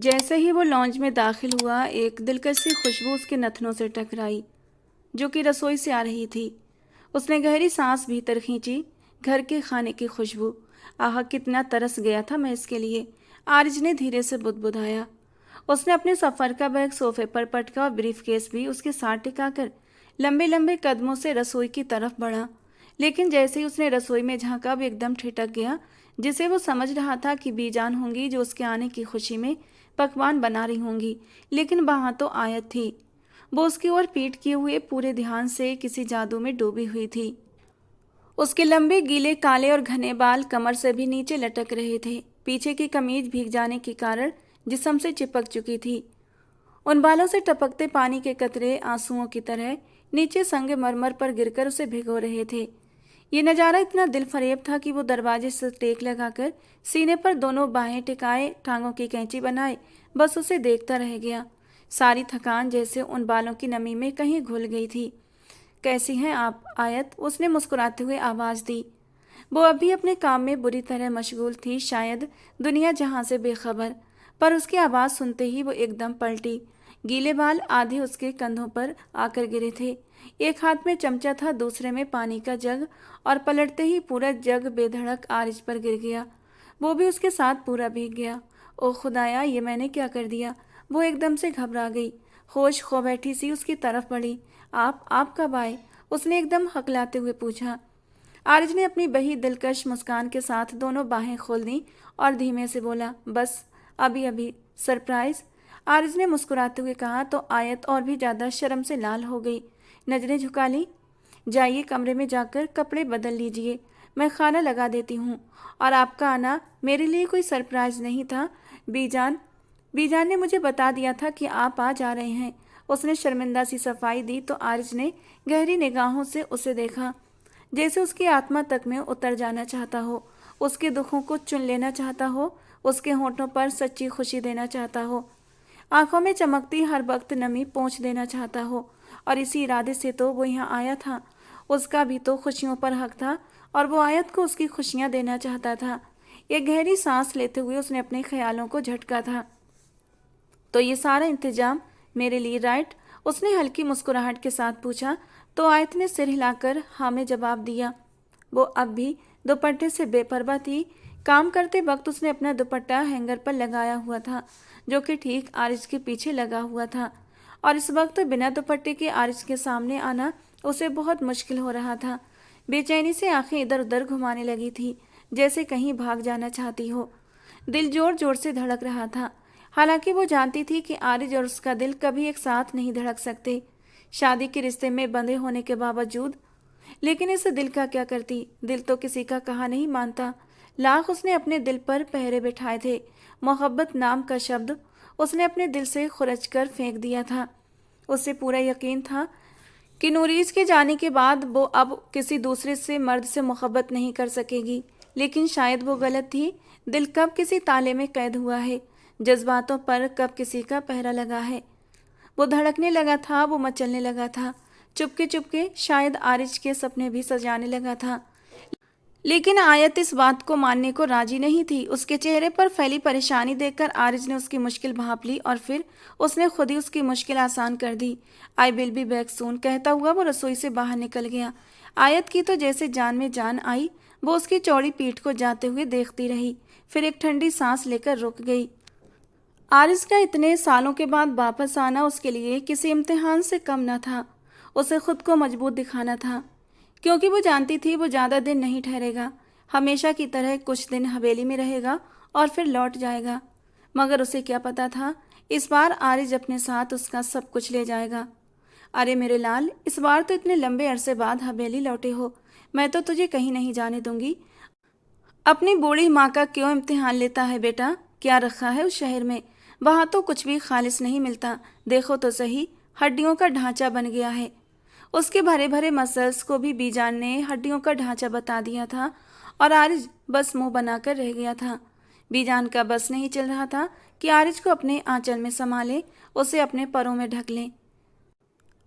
जैसे ही वो लॉन्ज में दाखिल हुआ, एक दिलकश सी खुशबू उसके नथनों से टकराई, जो कि रसोई से आ रही थी। उसने गहरी सांस भीतर खींची। घर के खाने की खुशबू। आह, कितना तरस गया था मैं इसके लिए। आरिज ने धीरे से बुदबुदाया। उसने अपने सफ़र का बैग सोफे पर पटका और ब्रीफ केस भी उसके साथ टिकाकर लंबे लंबे कदमों से रसोई की तरफ बढ़ा। लेकिन जैसे ही उसने रसोई में झांका, वो एकदम ठिठक गया, जिसे वो समझ रहा था कि बीजान होंगी जो उसके आने की खुशी में पकवान बना रही होंगी। लेकिन वहाँ तो आयत थी। वो उसकी ओर पीठ किए हुए पूरे ध्यान से किसी जादू में डूबी हुई थी। उसके लंबे गीले काले और घने बाल कमर से भी नीचे लटक रहे थे। पीछे की कमीज भीग जाने के कारण जिस्म से चिपक चुकी थी। उन बालों से टपकते पानी के कतरे आंसुओं की तरह नीचे संगमरमर पर गिरकर उसे भिगो रहे थे। ये नज़ारा इतना दिलफरेब था कि वो दरवाजे से टेक लगाकर सीने पर दोनों बाहें टिकाए, टांगों की कैंची बनाए, बस उसे देखता रह गया। सारी थकान जैसे उन बालों की नमी में कहीं घुल गई थी। कैसी हैं आप, आयत? उसने मुस्कुराते हुए आवाज़ दी। वो अभी अपने काम में बुरी तरह मशगूल थी, शायद दुनिया जहां से बेखबर। पर उसकी आवाज़ सुनते ही वो एकदम पलटी। गीले बाल आधे उसके कंधों पर आकर गिरे थे। एक हाथ में चमचा था, दूसरे में पानी का जग, और पलटते ही पूरा जग बेधड़क आरिज पर गिर गया। वो भी उसके साथ पूरा भीग गया। ओ खुदाया, ये मैंने क्या कर दिया? वो एकदम से घबरा गई। होश खो बैठी सी उसकी तरफ बढ़ी। आप कब आए? उसने एकदम हकलाते हुए पूछा। आरिज ने अपनी बही दिलकश मुस्कान के साथ दोनों बाहें खोल दी और धीमे से बोला, बस अभी अभी। सरप्राइज? आरिज ने मुस्कुराते हुए कहा तो आयत और भी ज़्यादा शर्म से लाल हो गई। नजरें झुका ली। जाइए, कमरे में जाकर कपड़े बदल लीजिए, मैं खाना लगा देती हूँ। और आपका आना मेरे लिए कोई सरप्राइज नहीं था। बीजान बीजान ने मुझे बता दिया था कि आप आ जा रहे हैं। उसने शर्मिंदा सी सफाई दी तो आरिज ने गहरी निगाहों से उसे देखा, जैसे उसकी आत्मा तक में उतर जाना चाहता हो, उसके दुखों को चुन लेना चाहता हो, उसके होंठों पर सच्ची खुशी देना चाहता हो, आंखों में चमकती हर वक्त नमी पोंछ देना चाहता हो। और इसी इरादे से तो वो यहाँ आया था। उसका भी तो खुशियों पर हक था और वो आयत को उसकी खुशियाँ देना चाहता था। एक गहरी सांस लेते हुए उसने अपने ख्यालों को झटका था। तो ये सारा इंतजाम मेरे लिए, राइट? उसने हल्की मुस्कुराहट के साथ पूछा तो आयत ने सिर हिलाकर हाँ में जवाब दिया। वो अब भी दुपट्टे से बेपरवाह थी। काम करते वक्त उसने अपना दुपट्टा हैंगर पर लगाया हुआ था, जो कि ठीक आरिज के पीछे लगा हुआ था, और इस वक्त बिना दुपट्टे के आरिज के सामने आना उसे बहुत मुश्किल हो रहा था। बेचैनी से आंखें इधर उधर घुमाने लगी थी, जैसे कहीं भाग जाना चाहती हो। दिल जोर जोर से धड़क रहा था। हालांकि वो जानती थी कि आरिज और उसका दिल कभी एक साथ नहीं धड़क सकते, शादी के रिश्ते में बंधे होने के बावजूद। लेकिन इस दिल का क्या करती? दिल तो किसी का कहा नहीं मानता। लाख उसने अपने दिल पर पहरे बिठाए थे, मोहब्बत नाम का शब्द उसने अपने दिल से खुरच कर फेंक दिया था। उसे पूरा यकीन था कि नूरीज के जाने के बाद वो अब किसी दूसरे से मर्द से मोहब्बत नहीं कर सकेगी। लेकिन शायद वो गलत थी। दिल कब किसी ताले में कैद हुआ है, जज्बातों पर कब किसी का पहरा लगा है। वो धड़कने लगा था, वो मचलने लगा था, चुपके चुपके शायद आरिज के सपने भी सजाने लगा था। लेकिन आयत इस बात को मानने को राजी नहीं थी। उसके चेहरे पर फैली परेशानी देखकर आरिज ने उसकी मुश्किल भांप ली और फिर उसने खुद ही उसकी मुश्किल आसान कर दी। I will be back soon कहता हुआ वो रसोई से बाहर निकल गया। आयत की तो जैसे जान में जान आई। वो उसकी चौड़ी पीठ को जाते हुए देखती रही, फिर एक ठंडी सांस लेकर रुक गई। आरिज का इतने सालों के बाद वापस आना उसके लिए किसी इम्तिहान से कम न था। उसे खुद को मजबूत दिखाना था, क्योंकि वो जानती थी वो ज़्यादा दिन नहीं ठहरेगा। हमेशा की तरह कुछ दिन हवेली में रहेगा और फिर लौट जाएगा। मगर उसे क्या पता था, इस बार आरिज अपने साथ उसका सब कुछ ले जाएगा। अरे मेरे लाल, इस बार तो इतने लंबे अरसे बाद हवेली लौटे हो, मैं तो तुझे कहीं नहीं जाने दूंगी। अपनी बूढ़ी माँ का क्यों इम्तिहान लेता है बेटा? क्या रखा है उस शहर में? वहाँ तो कुछ भी खालिस नहीं मिलता। देखो तो सही, हड्डियों का ढांचा बन गया है। उसके भरे भरे मसल्स को भी बीजान ने हड्डियों का ढांचा बता दिया था और आरिज बस मुंह बनाकर रह गया था। बीजान का बस नहीं चल रहा था कि आरिज को अपने आंचल में संभाले, उसे अपने परों में ढक लें,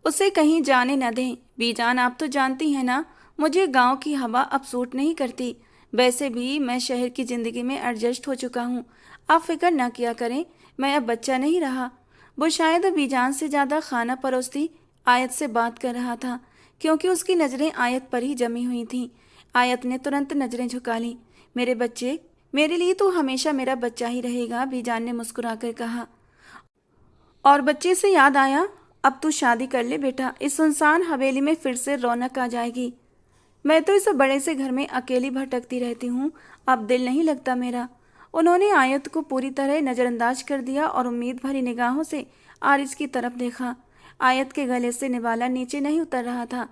उसे कहीं जाने न दें। बीजान, आप तो जानती हैं ना, मुझे गांव की हवा अब सूट नहीं करती। वैसे भी मैं शहर की ज़िंदगी में एडजस्ट हो चुका हूँ। आप फिक्र ना किया करें, मैं अब बच्चा नहीं रहा। वो शायद बीजान से ज़्यादा खाना परोसती आयत से बात कर रहा था, क्योंकि उसकी नज़रें आयत पर ही जमी हुई थीं। आयत ने तुरंत नज़रें झुका लीं। मेरे बच्चे, मेरे लिए तो हमेशा मेरा बच्चा ही रहेगा, बीजान ने मुस्कुराकर कहा। और बच्चे से याद आया, अब तू शादी कर ले बेटा, इस सुनसान हवेली में फिर से रौनक आ जाएगी। मैं तो इस बड़े से घर में अकेली भटकती रहती हूँ, अब दिल नहीं लगता मेरा। उन्होंने आयत को पूरी तरह नज़रअंदाज कर दिया और उम्मीद भरी निगाहों से आरिज की तरफ देखा। आयत के गले से निवाला नीचे नहीं उतर रहा था।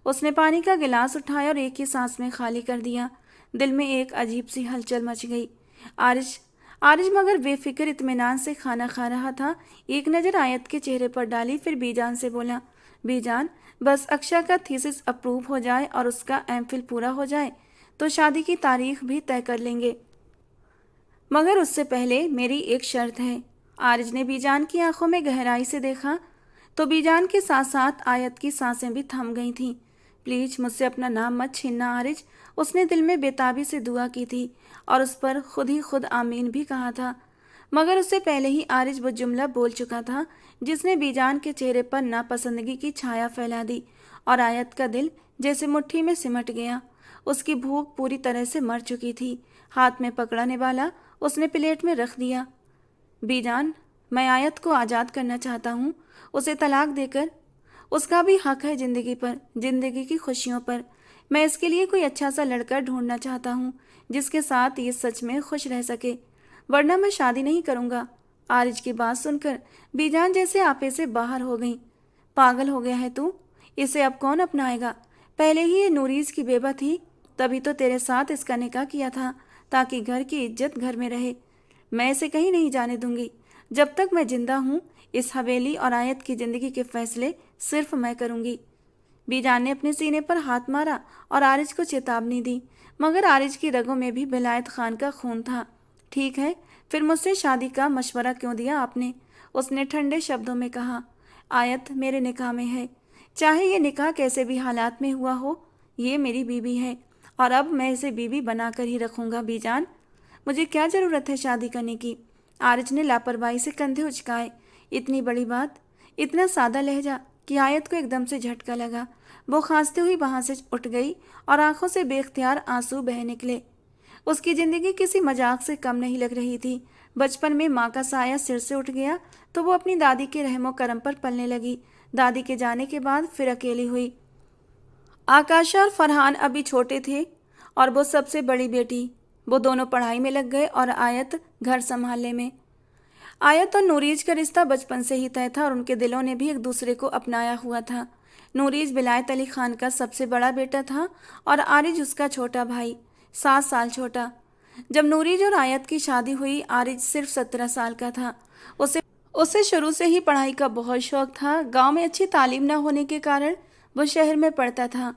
उसने पानी का गिलास उठाया और एक ही सांस में खाली कर दिया। दिल में एक अजीब सी हलचल मच गई। आरिज आरिज मगर बेफिक्र इत्मीनान से खाना खा रहा था। एक नज़र आयत के चेहरे पर डाली, फिर बीजान से बोला, बीजान, बस अक्षय का थीसिस अप्रूव हो जाए और उसका एमफिल पूरा हो जाए तो शादी की तारीख भी तय कर लेंगे, मगर उससे पहले मेरी एक शर्त है। आरिज ने बीजान की आंखों में गहराई से देखा तो बीजान के साथ साथ आयत की सांसें भी थम गई थीं। प्लीज मुझसे अपना नाम मत छीनना आरिज, उसने दिल में बेताबी से दुआ की थी और उस पर खुद ही खुद आमीन भी कहा था। मगर उससे पहले ही आरिज वो जुमला बोल चुका था जिसने बीजान के चेहरे पर नापसंदगी की छाया फैला दी और आयत का दिल जैसे मुट्ठी में सिमट गया। उसकी भूख पूरी तरह से मर चुकी थी। हाथ में पकड़ा निवाला उसने प्लेट में रख दिया। बीजान, मैं आयत को आज़ाद करना चाहता हूँ, उसे तलाक देकर। उसका भी हक है ज़िंदगी पर, ज़िंदगी की खुशियों पर। मैं इसके लिए कोई अच्छा सा लड़का ढूंढना चाहता हूँ जिसके साथ ये सच में खुश रह सके, वरना मैं शादी नहीं करूँगा। आरिज की बात सुनकर बीजान जैसे आपे से बाहर हो गई। पागल हो गया है तू, इसे अब कौन अपनाएगा? पहले ही ये नूरीज की बेबा थी, तभी तो तेरे साथ इसका निकाह किया था ताकि घर की इज्जत घर में रहे। मैं इसे कहीं नहीं जाने दूंगी। जब तक मैं जिंदा हूँ इस हवेली और आयत की जिंदगी के फैसले सिर्फ मैं करूंगी। बीजान ने अपने सीने पर हाथ मारा और आरिज को चेतावनी दी, मगर आरिज की रगों में भी विलायत खान का खून था। ठीक है, फिर मुझसे शादी का मशवरा क्यों दिया आपने? उसने ठंडे शब्दों में कहा। आयत मेरे निकाह में है, चाहे ये निकाह कैसे भी हालात में हुआ हो, ये मेरी बीवी है और अब मैं इसे बीवी बनाकर ही रखूंगा। बीजान, मुझे क्या ज़रूरत है शादी करने की? आरिज ने लापरवाही से कंधे उचकाए। इतनी बड़ी बात, इतना सादा लहजा कि आयत को एकदम से झटका लगा। वो खांसते हुई वहां से उठ गई और आंखों से बेख्तियार आंसू बह निकले। उसकी जिंदगी किसी मजाक से कम नहीं लग रही थी। बचपन में माँ का साया सिर से उठ गया तो वो अपनी दादी के रहमो करम पर पलने लगी। दादी के जाने के बाद फिर अकेली हुई। आकाशा और फरहान अभी छोटे थे और वो सबसे बड़ी बेटी। वो दोनों पढ़ाई में लग गए और आयत घर संभालने में। आयत और नूरीज का रिश्ता बचपन से ही तय था और उनके दिलों ने भी एक दूसरे को अपनाया हुआ था। नूरीज विलायत अली खान का सबसे बड़ा बेटा था और आरिज उसका छोटा भाई, 7 साल छोटा। जब नूरीज और आयत की शादी हुई आरिज सिर्फ 17 साल का था। उसे उसे शुरू से ही पढ़ाई का बहुत शौक था। गांव में अच्छी तालीम न होने के कारण वो शहर में पढ़ता था।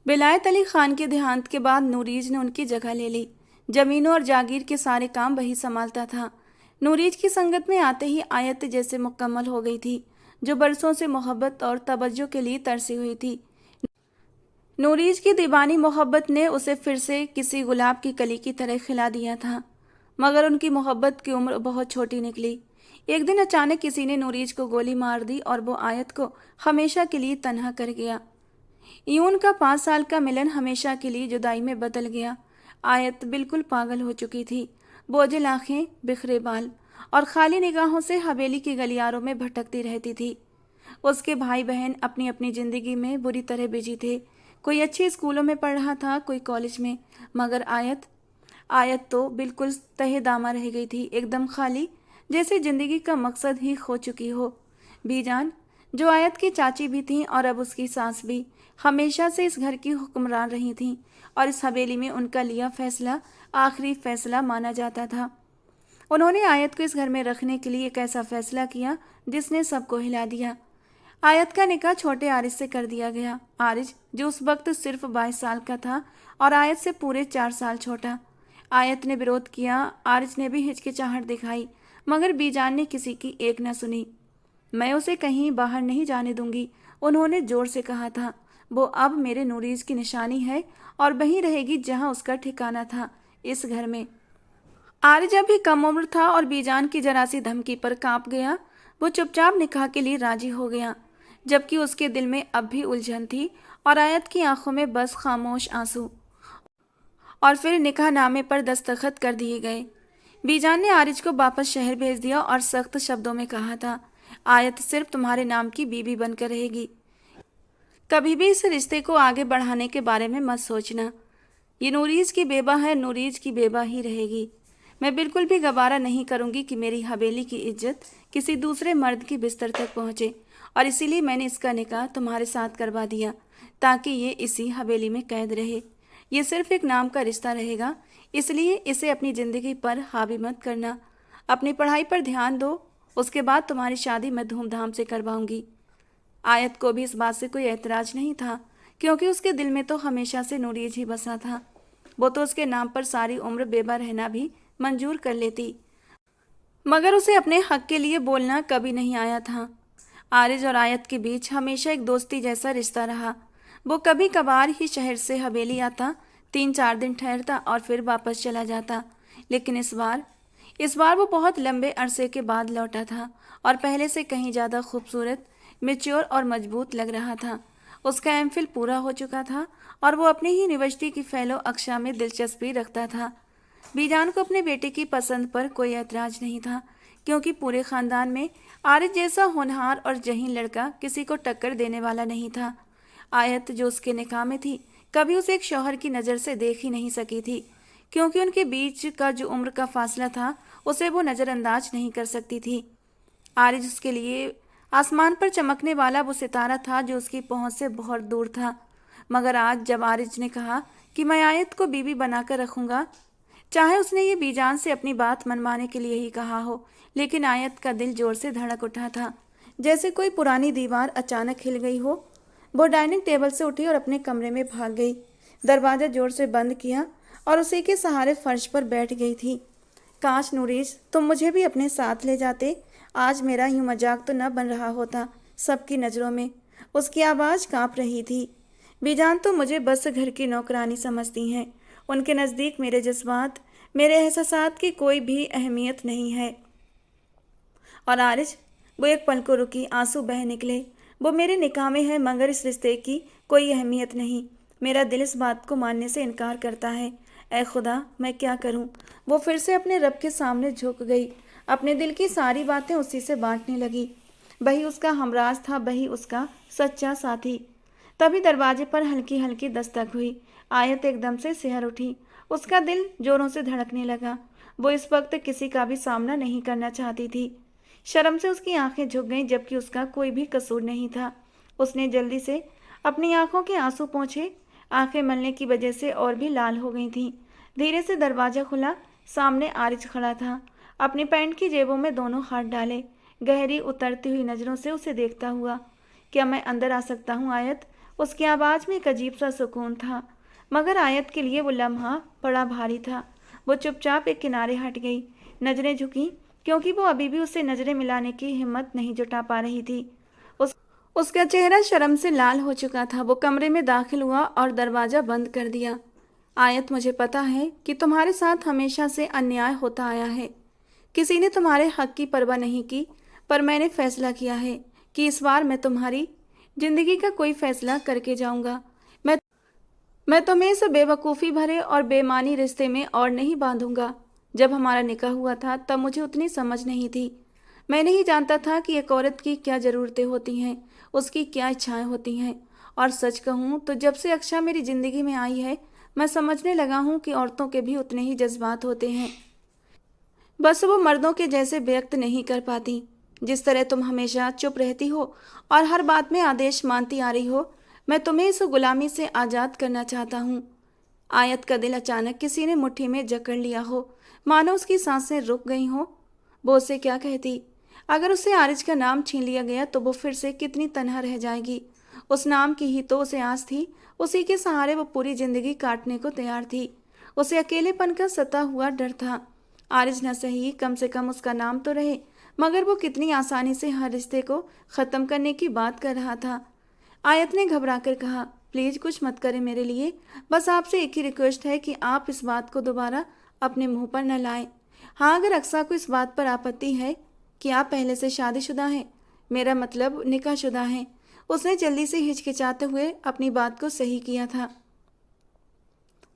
विलायत अली खान के देहांत के बाद नूरीज ने उनकी जगह ले ली। जमीनों और जागीर के सारे काम वही संभालता था। नूरीज की संगत में आते ही आयत जैसे मुकम्मल हो गई थी, जो बरसों से मोहब्बत और तवज्जो के लिए तरसी हुई थी। नूरीज की दीवानी मोहब्बत ने उसे फिर से किसी गुलाब की कली की तरह खिला दिया था, मगर उनकी मोहब्बत की उम्र बहुत छोटी निकली। एक दिन अचानक किसी ने नूरीज को गोली मार दी और वो आयत को हमेशा के लिए तन्हा कर गया। यूं उनका 5 साल का मिलन हमेशा के लिए जुदाई में बदल गया। आयत बिल्कुल पागल हो चुकी थी। बोझिल आंखें, बिखरे बाल और खाली निगाहों से हवेली की गलियारों में भटकती रहती थी। उसके भाई बहन अपनी अपनी जिंदगी में बुरी तरह बिजी थे। कोई अच्छे स्कूलों में पढ़ रहा था, कोई कॉलेज में, मगर आयत तो बिल्कुल तहे-दामा रह गई थी, एकदम खाली, जैसे जिंदगी का मकसद ही खो चुकी हो। बीजान, जो आयत की चाची भी थीं और अब उसकी सास भी, हमेशा से इस घर की हुक्मरान रही थीं और इस हवेली में उनका लिया फैसला आखिरी फैसला माना जाता था। उन्होंने आयत को इस घर में रखने के लिए एक ऐसा फैसला किया जिसने सबको हिला दिया। आयत का निकाह छोटे आरिज से कर दिया गया। आरिज जो उस वक्त सिर्फ 22 साल का था और आयत से पूरे 4 साल छोटा। आयत ने विरोध किया, आरिज ने भी हिचकिचाहट दिखाई, मगर बीजान ने किसी की एक न सुनी। मैं उसे कहीं बाहर नहीं जाने दूंगी, उन्होंने जोर से कहा था। वो अब मेरे नूरीज की निशानी है और वहीं रहेगी जहां उसका ठिकाना था, इस घर में। आर्य भी कम उम्र था और बीजान की जरा सी धमकी पर कांप गया। वो चुपचाप निकाह के लिए राजी हो गया, जबकि उसके दिल में अब भी उलझन थी और आयत की आंखों में बस खामोश आंसू। और फिर निकाहनामे पर दस्तखत कर दिए गए। बीजान ने आरिज को वापस शहर भेज दिया और सख्त शब्दों में कहा था, आयत सिर्फ तुम्हारे नाम की बीबी बनकर रहेगी। कभी भी इस रिश्ते को आगे बढ़ाने के बारे में मत सोचना। ये नूरीज की बेबा है, नूरीज की बेबा ही रहेगी। मैं बिल्कुल भी गवारा नहीं करूंगी कि मेरी हवेली की इज्जत किसी दूसरे मर्द की बिस्तर तक पहुंचे, और इसीलिए मैंने इसका निकाह तुम्हारे साथ करवा दिया ताकि ये इसी हवेली में कैद रहे। ये सिर्फ एक नाम का रिश्ता रहेगा, इसलिए इसे अपनी ज़िंदगी पर हावी मत करना। अपनी पढ़ाई पर ध्यान दो, उसके बाद तुम्हारी शादी मैं धूमधाम से करवाऊंगी। आयत को भी इस बात से कोई ऐतराज नहीं था, क्योंकि उसके दिल में तो हमेशा से नूरीज ही बसा था। वो तो उसके नाम पर सारी उम्र बेबा रहना भी मंजूर कर लेती, मगर उसे अपने हक के लिए बोलना कभी नहीं आया था। आरिज और आयत के बीच हमेशा एक दोस्ती जैसा रिश्ता रहा। वो कभी कभार ही शहर से हवेली आता, 3-4 दिन ठहरता और फिर वापस चला जाता। लेकिन इस बार वो बहुत लंबे अरसे के बाद लौटा था और पहले से कहीं ज़्यादा खूबसूरत, मैच्योर और मजबूत लग रहा था। उसका एमफिल पूरा हो चुका था और वो अपनी ही यूनिवर्सिटी की फेलो अक्षा में दिलचस्पी रखता था। बीजान को अपने बेटे की पसंद पर कोई ऐतराज नहीं था, क्योंकि पूरे खानदान में आरिज जैसा होनहार और जहीन लड़का किसी को टक्कर देने वाला नहीं था। आयत जो उसके निकाह में थी, कभी उसे एक शौहर की नज़र से देख ही नहीं सकी थी, क्योंकि उनके बीच का जो उम्र का फासला था उसे वो नज़रअंदाज नहीं कर सकती थी। आरिज उसके लिए आसमान पर चमकने वाला वो सितारा था जो उसकी पहुंच से बहुत दूर था। मगर आज जब आरिज ने कहा कि मैं आयत को बीवी बनाकर रखूंगा, चाहे उसने ये बीजान से अपनी बात मनवाने के लिए ही कहा हो, लेकिन आयत का दिल जोर से धड़क उठा था, जैसे कोई पुरानी दीवार अचानक हिल गई हो। वो डाइनिंग टेबल से उठी और अपने कमरे में भाग गई, दरवाज़ा जोर से बंद किया और उसी के सहारे फर्श पर बैठ गई थी। काश नूरीज तुम मुझे भी अपने साथ ले जाते, आज मेरा यूं मजाक तो न बन रहा होता सबकी नज़रों में। उसकी आवाज़ कांप रही थी। बीजान तो मुझे बस घर की नौकरानी समझती हैं, उनके नज़दीक मेरे जज्बात, मेरे एहसासात की कोई भी अहमियत नहीं है। और आरिज, वो एक पल को रुकी, आंसू बह निकले। वो मेरे निकाह में है, मगर इस रिश्ते की कोई अहमियत नहीं। मेरा दिल इस बात को मानने से इनकार करता है। ऐ खुदा, मैं क्या करूं? वो फिर से अपने रब के सामने झुक गई, अपने दिल की सारी बातें उसी से बांटने लगी। वही उसका हमराज था, वही उसका सच्चा साथी। तभी दरवाजे पर हल्की हल्की दस्तक हुई। आयत एकदम से सिहर उठी, उसका दिल जोरों से धड़कने लगा। वो इस वक्त किसी का भी सामना नहीं करना चाहती थी। शर्म से उसकी आंखें झुक गईं, जबकि उसका कोई भी कसूर नहीं था। उसने जल्दी से अपनी आंखों के आंसू पोंछे, आंखें मलने की वजह से और भी लाल हो गई थीं। धीरे से दरवाज़ा खुला, सामने आरिज खड़ा था, अपनी पैंट की जेबों में दोनों हाथ डाले, गहरी उतरती हुई नज़रों से उसे देखता हुआ। क्या मैं अंदर आ सकता हूँ आयत? उसकी आवाज़ में एक अजीब सा सुकून था, मगर आयत के लिए वो लम्हा बड़ा भारी था। वो चुपचाप एक किनारे हट गई, नज़रें झुकीं, क्योंकि वो अभी भी उससे नज़रें मिलाने की हिम्मत नहीं जुटा पा रही थी। उसका चेहरा शर्म से लाल हो चुका था। वो कमरे में दाखिल हुआ और दरवाज़ा बंद कर दिया। आयत, मुझे पता है कि तुम्हारे साथ हमेशा से अन्याय होता आया है, किसी ने तुम्हारे हक की परवाह नहीं की, पर मैंने फैसला किया है कि इस बार मैं तुम्हारी ज़िंदगी का कोई फैसला करके जाऊंगा। मैं तुम्हें इस बेवकूफ़ी भरे और बेमानी रिश्ते में और नहीं बांधूंगा। जब हमारा निकाह हुआ था तब मुझे उतनी समझ नहीं थी। मैं नहीं जानता था कि एक औरत की क्या ज़रूरतें होती हैं, उसकी क्या इच्छाएं होती हैं। और सच कहूँ तो जब से अक्षा मेरी ज़िंदगी में आई है, मैं समझने लगा हूँ कि औरतों के भी उतने ही जज्बात होते हैं, बस वो मर्दों के जैसे व्यक्त नहीं कर पाती। जिस तरह तुम हमेशा चुप रहती हो और हर बात में आदेश मानती आ रही हो, मैं तुम्हें इस गुलामी से आज़ाद करना चाहता हूँ। आयत का दिल अचानक किसी ने मुट्ठी में जकड़ लिया हो, मानो उसकी सांसें रुक गई हों। वो उसे क्या कहती? अगर उसे आरिज का नाम छीन लिया गया तो वो फिर से कितनी तन्हा रह जाएगी। उस नाम की ही तो उसे आस थी, उसी के सहारे वो पूरी जिंदगी काटने को तैयार थी। उसे अकेलेपन का सता हुआ डर था। आरिज न सही, कम से कम उसका नाम तो रहे, मगर वो कितनी आसानी से हर रिश्ते को ख़त्म करने की बात कर रहा था। आयत ने घबरा कर कहा, प्लीज कुछ मत करें मेरे लिए, बस आपसे एक ही रिक्वेस्ट है कि आप इस बात को दोबारा अपने मुंह पर न लाएं। हाँ, अगर अक्सा को इस बात पर आपत्ति है कि आप पहले से शादीशुदा हैं, मेरा मतलब निकाहशुदा हैं। उसने जल्दी से हिचकिचाते हुए अपनी बात को सही किया था।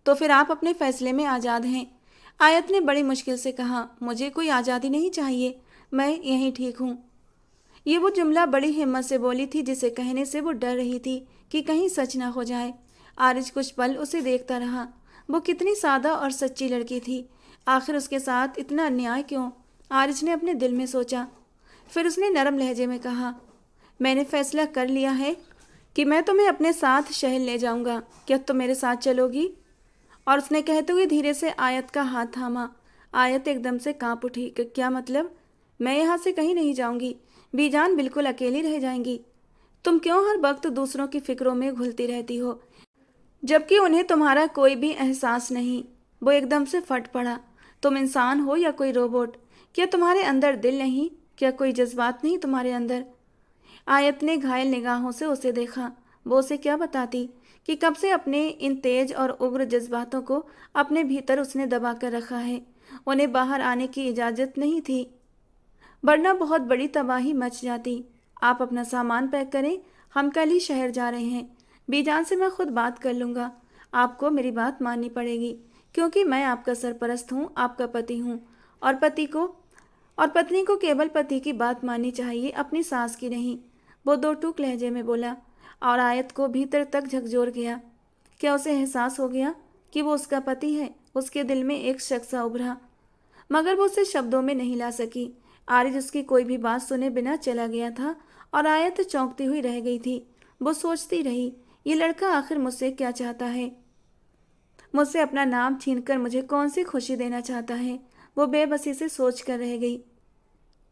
तो फिर आप अपने फैसले में आज़ाद हैं। आयत ने बड़ी मुश्किल से कहा, मुझे कोई आज़ादी नहीं चाहिए, मैं यहीं ठीक हूँ। ये वो जुमला बड़ी हिम्मत से बोली थी जिसे कहने से वो डर रही थी कि कहीं सच ना हो जाए। आरिज कुछ पल उसे देखता रहा। वो कितनी सादा और सच्ची लड़की थी, आखिर उसके साथ इतना अन्याय क्यों? आरिज ने अपने दिल में सोचा। फिर उसने नरम लहजे में कहा, मैंने फैसला कर लिया है कि मैं तुम्हें अपने साथ शहर ले जाऊंगा, क्या तुम मेरे साथ चलोगी? और उसने कहते हुए धीरे से आयत का हाथ थामा। आयत एकदम से कांप उठी कि क्या मतलब? मैं यहाँ से कहीं नहीं जाऊंगी, बीजान बिल्कुल अकेली रह जाएंगी। तुम क्यों हर वक्त दूसरों की फिक्रों में घुलती रहती हो, जबकि उन्हें तुम्हारा कोई भी एहसास नहीं? वो एकदम से फट पड़ा। तुम इंसान हो या कोई रोबोट? क्या तुम्हारे अंदर दिल नहीं? क्या कोई जज्बात नहीं तुम्हारे अंदर? आयत ने घायल निगाहों से उसे देखा। वो उसे क्या बताती कि कब से अपने इन तेज और उग्र जज्बातों को अपने भीतर उसने दबा कर रखा है। उन्हें बाहर आने की इजाज़त नहीं थी, वरना बहुत बड़ी तबाही मच जाती। आप अपना सामान पैक करें, हम कल ही शहर जा रहे हैं। बीजान से मैं खुद बात कर लूँगा। आपको मेरी बात माननी पड़ेगी, क्योंकि मैं आपका सरपरस्त हूँ, आपका पति हूँ। और पत्नी को केवल पति की बात माननी चाहिए, अपनी सास की नहीं। वो दो टूक लहजे में बोला और आयत को भीतर तक झकझोर गया। क्या उसे एहसास हो गया कि वो उसका पति है? उसके दिल में एक शख्स उभरा, मगर वो उसे शब्दों में नहीं ला सकी। आरिज उसकी कोई भी बात सुने बिना चला गया था और आयत चौंकती हुई रह गई थी। वो सोचती रही, ये लड़का आखिर मुझसे क्या चाहता है? मुझसे अपना नाम छीनकर मुझे कौन सी खुशी देना चाहता है? वो बेबसी से सोच कर रह गई।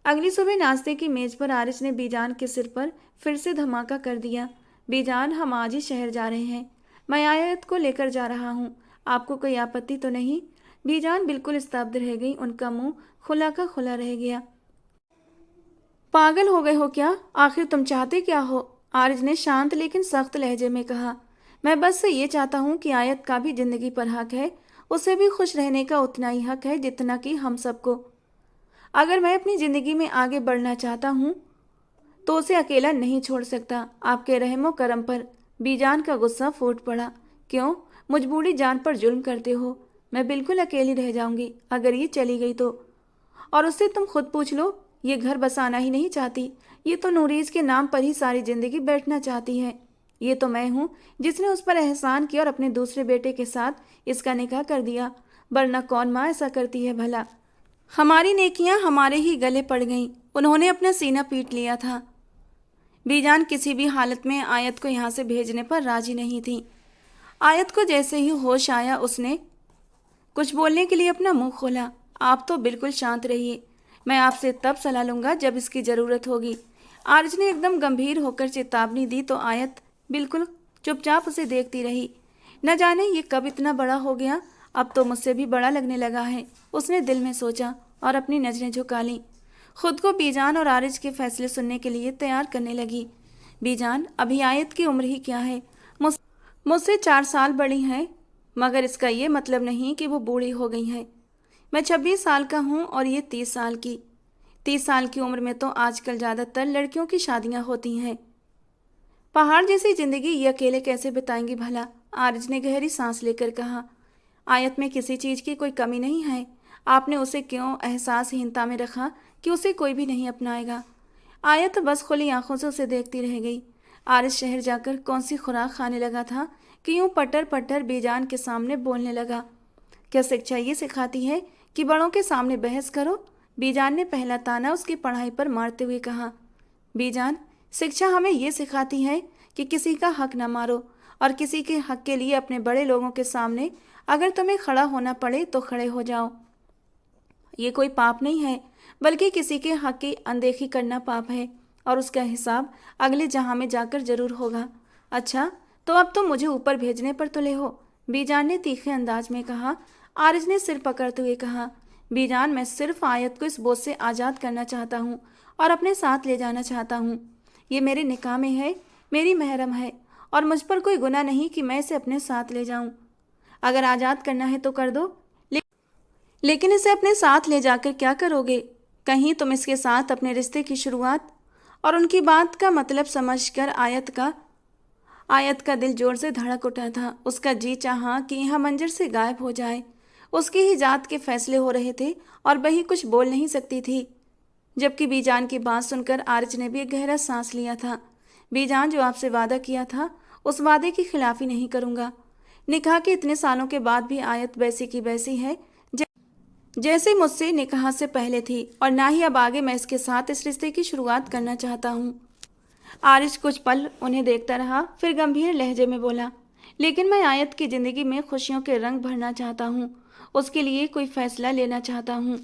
अगली सुबह नाश्ते की मेज पर आरिज ने बीजान के सिर पर फिर से धमाका कर दिया। बीजान, हम आज ही शहर जा रहे हैं। मैं आयत को लेकर जा रहा हूँ। आपको कोई आपत्ति तो नहीं? बीजान बिल्कुल स्तब्ध रह गई। उनका मुंह खुला का खुला रह गया। पागल हो गए हो क्या? आखिर तुम चाहते क्या हो? आरिज ने शांत लेकिन सख्त लहजे में कहा। मैं बस से ये चाहता हूँ कि आयत का भी जिंदगी पर हक है। उसे भी खुश रहने का उतना ही हक है जितना कि हम सबको। अगर मैं अपनी जिंदगी में आगे बढ़ना चाहता हूँ तो उसे अकेला नहीं छोड़ सकता। आपके रहमो करम पर। बीजान का गुस्सा फूट पड़ा। क्यों मुझ बूढ़ी जान पर जुल्म करते हो? मैं बिल्कुल अकेली रह जाऊंगी अगर ये चली गई तो। और उससे तुम खुद पूछ लो, ये घर बसाना ही नहीं चाहती। ये तो नूरीज के नाम पर ही सारी जिंदगी बैठना चाहती है। ये तो मैं हूँ जिसने उस पर एहसान किया और अपने दूसरे बेटे के साथ इसका निकाह कर दिया, वरना कौन माँ ऐसा करती है भला? हमारी नेकियां हमारे ही गले पड़ गईं। उन्होंने अपना सीना पीट लिया था। बीजान किसी भी हालत में आयत को यहाँ से भेजने पर राजी नहीं थी। आयत को जैसे ही होश आया उसने कुछ बोलने के लिए अपना मुंह खोला। आप तो बिल्कुल शांत रहिए, मैं आपसे तब सलाह लूंगा जब इसकी ज़रूरत होगी। आरिज ने एकदम गंभीर होकर चेतावनी दी तो आयत बिल्कुल चुपचाप उसे देखती रही। न जाने ये कब इतना बड़ा हो गया, अब तो मुझसे भी बड़ा लगने लगा है, उसने दिल में सोचा और अपनी नजरें झुका लीं। खुद को बीजान और आरिज के फैसले सुनने के लिए तैयार करने लगी। बीजान, अभी आयत की उम्र ही क्या है? मुझसे 4 साल बड़ी हैं, मगर इसका ये मतलब नहीं कि वो बूढ़ी हो गई है। मैं 26 साल का हूँ और ये 30 साल की। 30 साल की उम्र में तो आजकल ज़्यादातर लड़कियों की शादियाँ होती हैं। पहाड़ जैसी जिंदगी ये अकेले कैसे बिताएंगी भला? आरिज ने गहरी सांस लेकर कहा। आयत में किसी चीज़ की कोई कमी नहीं है। आपने उसे क्यों एहसासहीनता में रखा कि उसे कोई भी नहीं अपनाएगा? आयत बस खुली आंखों से उसे देखती रह गई। आरिज शहर जाकर कौन सी खुराक खाने लगा था कि यूं पटर पटर बेजान के सामने बोलने लगा? क्या शिक्षा ये सिखाती है कि बड़ों के सामने बहस करो? बीजान ने पहला ताना उसकी पढ़ाई पर मारते हुए कहा। बीजान, शिक्षा हमें ये सिखाती है कि किसी का हक न मारो और किसी के हक के लिए अपने बड़े लोगों के सामने अगर तुम्हें खड़ा होना पड़े तो खड़े हो जाओ। ये कोई पाप नहीं है, बल्कि किसी के हक की अनदेखी करना पाप है और उसका हिसाब अगले जहां में जाकर जरूर होगा। अच्छा, तो अब तुम मुझे ऊपर भेजने पर तुले हो? बीजान ने तीखे अंदाज में कहा। आरिज ने सिर पकड़ते हुए कहा। बीजान, मैं सिर्फ आयत को इस बोझ से आज़ाद करना चाहता हूँ और अपने साथ ले जाना चाहता हूँ। ये मेरे निकाह में है, मेरी महरम है और मुझ पर कोई गुनाह नहीं कि मैं इसे अपने साथ ले जाऊं। अगर आज़ाद करना है तो कर दो, ले, लेकिन इसे अपने साथ ले जाकर क्या करोगे? कहीं तुम इसके साथ अपने रिश्ते की शुरुआत। और उनकी बात का मतलब समझकर आयत का दिल जोर से धड़क उठा था। उसका जी चाहा कि यह मंजर से गायब हो जाए। उसकी ही जात के फैसले हो रहे थे और वही कुछ बोल नहीं सकती थी। जबकि बीजान की बात सुनकर आरिज ने भी एक गहरा सांस लिया था। बीजान, जो आपसे वादा किया था उस वादे की खिलाफी नहीं करूंगा। निकाह के इतने सालों के बाद भी आयत वैसी की वैसी है जैसे मुझसे निकाह से पहले थी, और ना ही अब आगे मैं इसके साथ इस रिश्ते की शुरुआत करना चाहता हूँ। आरिश कुछ पल उन्हें देखता रहा, फिर गंभीर लहजे में बोला, लेकिन मैं आयत की जिंदगी में खुशियों के रंग भरना चाहता हूँ। उसके लिए कोई फैसला लेना चाहता हूँ।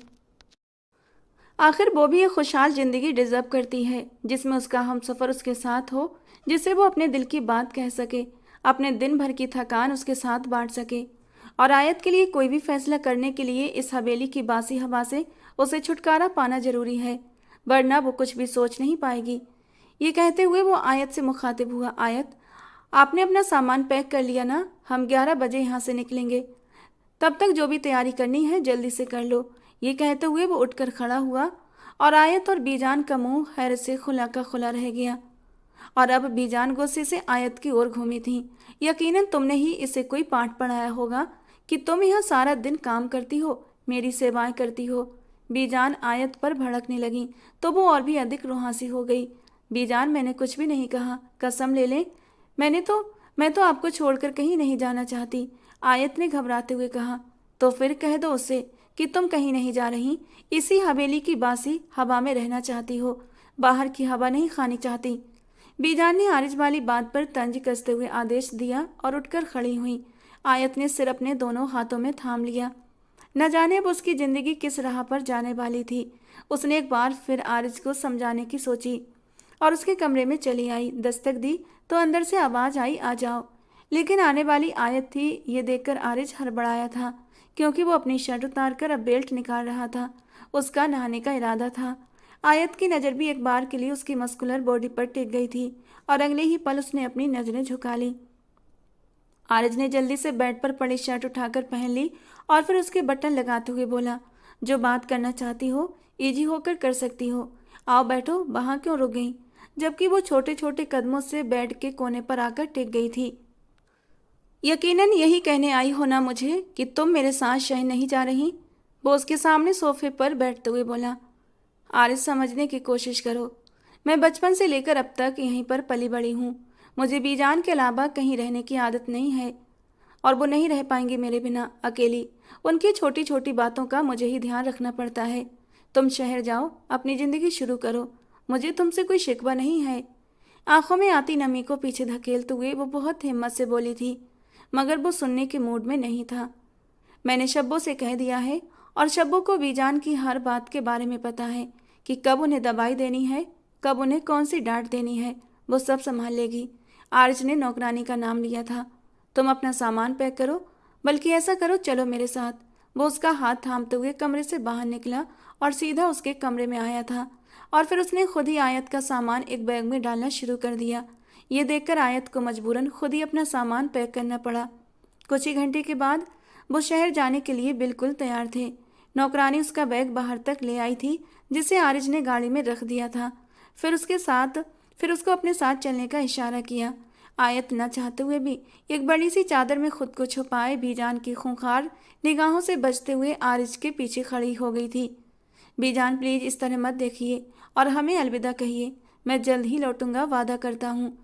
आखिर वो भी एक खुशहाल जिंदगी डिजर्व करती है, जिसमें उसका हमसफर उसके साथ हो, जिससे वो अपने दिल की बात कह सके, अपने दिन भर की थकान उसके साथ बांट सके। और आयत के लिए कोई भी फैसला करने के लिए इस हवेली की बासी हवा से उसे छुटकारा पाना जरूरी है, वरना वो कुछ भी सोच नहीं पाएगी। ये कहते हुए वो आयत से मुखातिब हुआ, आयत, आपने अपना सामान पैक कर लिया ना? हम 11 बजे यहाँ से निकलेंगे। तब तक जो भी तैयारी करनी है जल्दी से कर लो। ये कहते हुए वो उठकर खड़ा हुआ और आयत और बीजान का मुंह हैरत से खुला का खुला रह गया। और अब बीजान गुस्से से आयत की ओर घूमी थी। यकीनन तुमने ही इसे कोई पाठ पढ़ाया होगा कि तुम यहाँ सारा दिन काम करती हो, मेरी सेवाएं करती हो। बीजान आयत पर भड़कने लगी तो वो और भी अधिक रुहासी हो गई। बीजान, मैंने कुछ भी नहीं कहा, कसम ले ले। मैं तो आपको छोड़कर कहीं नहीं जाना चाहती, आयत ने घबराते हुए कहा। तो फिर कह दो उससे कि तुम कहीं नहीं जा रही, इसी हवेली की बासी हवा में रहना चाहती हो, बाहर की हवा नहीं खानी चाहती। बीजान ने आरिज वाली बात पर तंज कसते हुए आदेश दिया और उठकर खड़ी हुई। आयत ने सिर अपने दोनों हाथों में थाम लिया। न जाने अब उसकी जिंदगी किस राह पर जाने वाली थी। उसने एक बार फिर आरिज को समझाने की सोची और उसके कमरे में चली आई। दस्तक दी तो अंदर से आवाज आई, आ जाओ। लेकिन आने वाली आयत थी। ये देखकर आरिज हड़बड़ाया था, क्योंकि वो अपनी शर्ट उतारकर अब बेल्ट निकाल रहा था। उसका नहाने का इरादा था। आयत की नज़र भी एक बार के लिए उसकी मस्कुलर बॉडी पर टिक गई थी और अगले ही पल उसने अपनी नज़रें झुका ली। आरिज ने जल्दी से बेड पर पड़ी शर्ट उठाकर पहन ली और फिर उसके बटन लगाते हुए बोला, जो बात करना चाहती हो इजी होकर कर सकती हो। आओ बैठो, वहाँ क्यों रुक गई? जबकि वो छोटे छोटे कदमों से बेड के कोने पर आकर टिक गई थी। यकीनन यही कहने आई हो ना मुझे कि तुम मेरे साथ शहर नहीं जा रही? वो उसके सामने सोफे पर बैठते हुए बोला। आरिज, समझने की कोशिश करो। मैं बचपन से लेकर अब तक यहीं पर पली बड़ी हूँ। मुझे बीजान के अलावा कहीं रहने की आदत नहीं है, और वो नहीं रह पाएंगी मेरे बिना अकेली। उनकी छोटी छोटी बातों का मुझे ही ध्यान रखना पड़ता है। तुम शहर जाओ, अपनी ज़िंदगी शुरू करो, मुझे तुमसे कोई शिकवा नहीं है। आंखों में आती नमी को पीछे धकेलते हुए वो बहुत हिम्मत से बोली थी, मगर वो सुनने के मूड में नहीं था। मैंने शब्बों से कह दिया है, और शब्बों को बीजान की हर बात के बारे में पता है कि कब उन्हें दवाई देनी है, कब उन्हें कौन सी डांट देनी है, वो सब संभाल लेगी। आरिज ने नौकरानी का नाम लिया था। तुम अपना सामान पैक करो, बल्कि ऐसा करो, चलो मेरे साथ। वो उसका हाथ थामते हुए कमरे से बाहर निकला और सीधा उसके कमरे में आया था, और फिर उसने खुद ही आयत का सामान एक बैग में डालना शुरू कर दिया। ये देखकर आयत को मजबूरन खुद ही अपना सामान पैक करना पड़ा। कुछ ही घंटे के बाद वो शहर जाने के लिए बिल्कुल तैयार थे। नौकरानी उसका बैग बाहर तक ले आई थी, जिसे आरिज ने गाड़ी में रख दिया था। फिर उसको अपने साथ चलने का इशारा किया। आयत न चाहते हुए भी एक बड़ी सी चादर में खुद को छुपाए बीजान की खूंखार निगाहों से बचते हुए आरिज के पीछे खड़ी हो गई थी। बीजान, प्लीज इस तरह मत देखिए और हमें अलविदा कहिए। मैं जल्द ही लौटूंगा, वादा करता हूँ।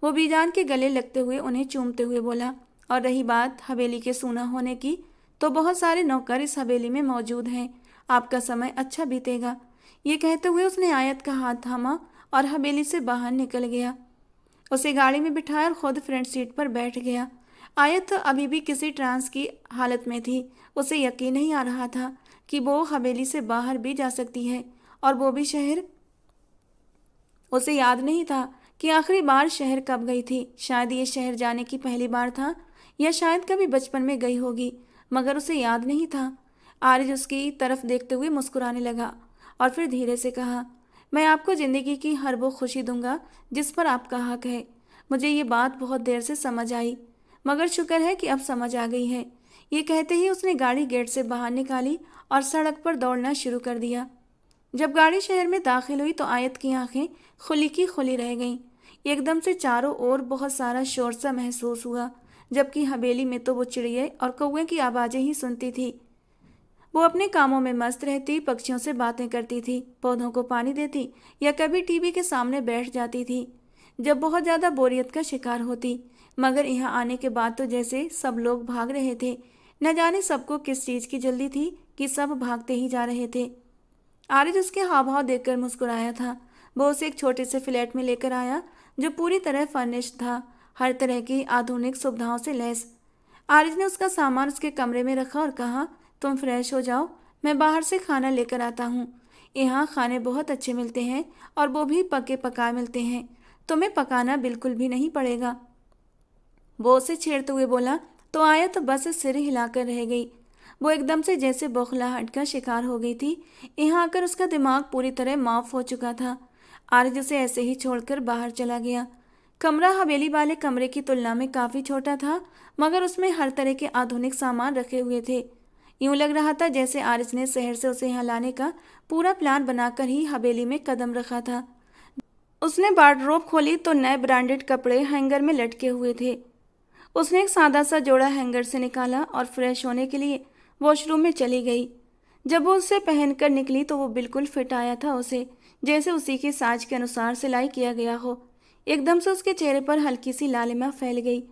वो बीजान के गले लगते हुए उन्हें चूमते हुए बोला। और रही बात हवेली के सूना होने की, तो बहुत सारे नौकर इस हवेली में मौजूद हैं। आपका समय अच्छा बीतेगा। ये कहते हुए उसने आयत का हाथ थामा और हवेली से बाहर निकल गया। उसे गाड़ी में बिठाया और खुद फ्रंट सीट पर बैठ गया। आयत अभी भी किसी ट्रांस की हालत में थी। उसे यकीन नहीं आ रहा था कि वो हवेली से बाहर भी जा सकती है, और वो भी शहर। उसे याद नहीं था कि आखिरी बार शहर कब गई थी। शायद ये शहर जाने की पहली बार था, या शायद कभी बचपन में गई होगी, मगर उसे याद नहीं था। आरिज उसकी तरफ देखते हुए मुस्कुराने लगा और फिर धीरे से कहा, मैं आपको ज़िंदगी की हर वो खुशी दूंगा जिस पर आपका हक है। मुझे ये बात बहुत देर से समझ आई, मगर शुक्र है कि अब समझ आ गई है। ये कहते ही उसने गाड़ी गेट से बाहर निकाली और सड़क पर दौड़ना शुरू कर दिया। जब गाड़ी शहर में दाखिल हुई तो आयत की आंखें खुली की खुली रह गईं। एकदम से चारों ओर बहुत सारा शोर सा महसूस हुआ, जबकि हवेली में तो वो चिड़िया और कौवे की आवाज़ें ही सुनती थी। वो अपने कामों में मस्त रहती, पक्षियों से बातें करती थी, पौधों को पानी देती या कभी टीवी के सामने बैठ जाती थी जब बहुत ज़्यादा बोरियत का शिकार होती। मगर यहाँ आने के बाद तो जैसे सब लोग भाग रहे थे। न जाने सबको किस चीज़ की जल्दी थी कि सब भागते ही जा रहे थे। आरिज उसके हाव भाव देखकर मुस्कुराया था। वो उसे एक छोटे से फ्लैट में लेकर आया जो पूरी तरह फर्निश्ड था, हर तरह की आधुनिक सुविधाओं से लैस। आरिज ने उसका सामान उसके कमरे में रखा और कहा, तुम फ्रेश हो जाओ, मैं बाहर से खाना लेकर आता हूँ। यहाँ खाने बहुत अच्छे मिलते हैं और वो भी पके पकाए मिलते हैं। तुम्हें पकाना बिल्कुल भी नहीं पड़ेगा। वो उसे छेड़ते हुए बोला तो आया तो बस सिर हिलाकर रह गई। वो एकदम से जैसे बौखलाहट का शिकार हो गई थी। यहाँ आकर उसका दिमाग पूरी तरह माफ हो चुका था। आरिज उसे ऐसे ही छोड़कर बाहर चला गया। कमरा हवेली वाले कमरे की तुलना में काफ़ी छोटा था, मगर उसमें हर तरह के आधुनिक सामान रखे हुए थे। यूं लग रहा था जैसे आरिज ने शहर से उसे यहाँ लाने का पूरा प्लान बनाकर ही हवेली में कदम रखा था। उसने वार्डरोब खोली तो नए ब्रांडेड कपड़े हैंगर में लटके हुए थे। उसने एक सादा सा जोड़ा हैंगर से निकाला और फ्रेश होने के लिए वॉशरूम में चली गई। जब वो उसे पहनकर निकली तो वो बिल्कुल फिट आया था उसे, जैसे उसी के साज के अनुसार सिलाई किया गया हो। एकदम से उसके चेहरे पर हल्की सी लालिमा फैल गई।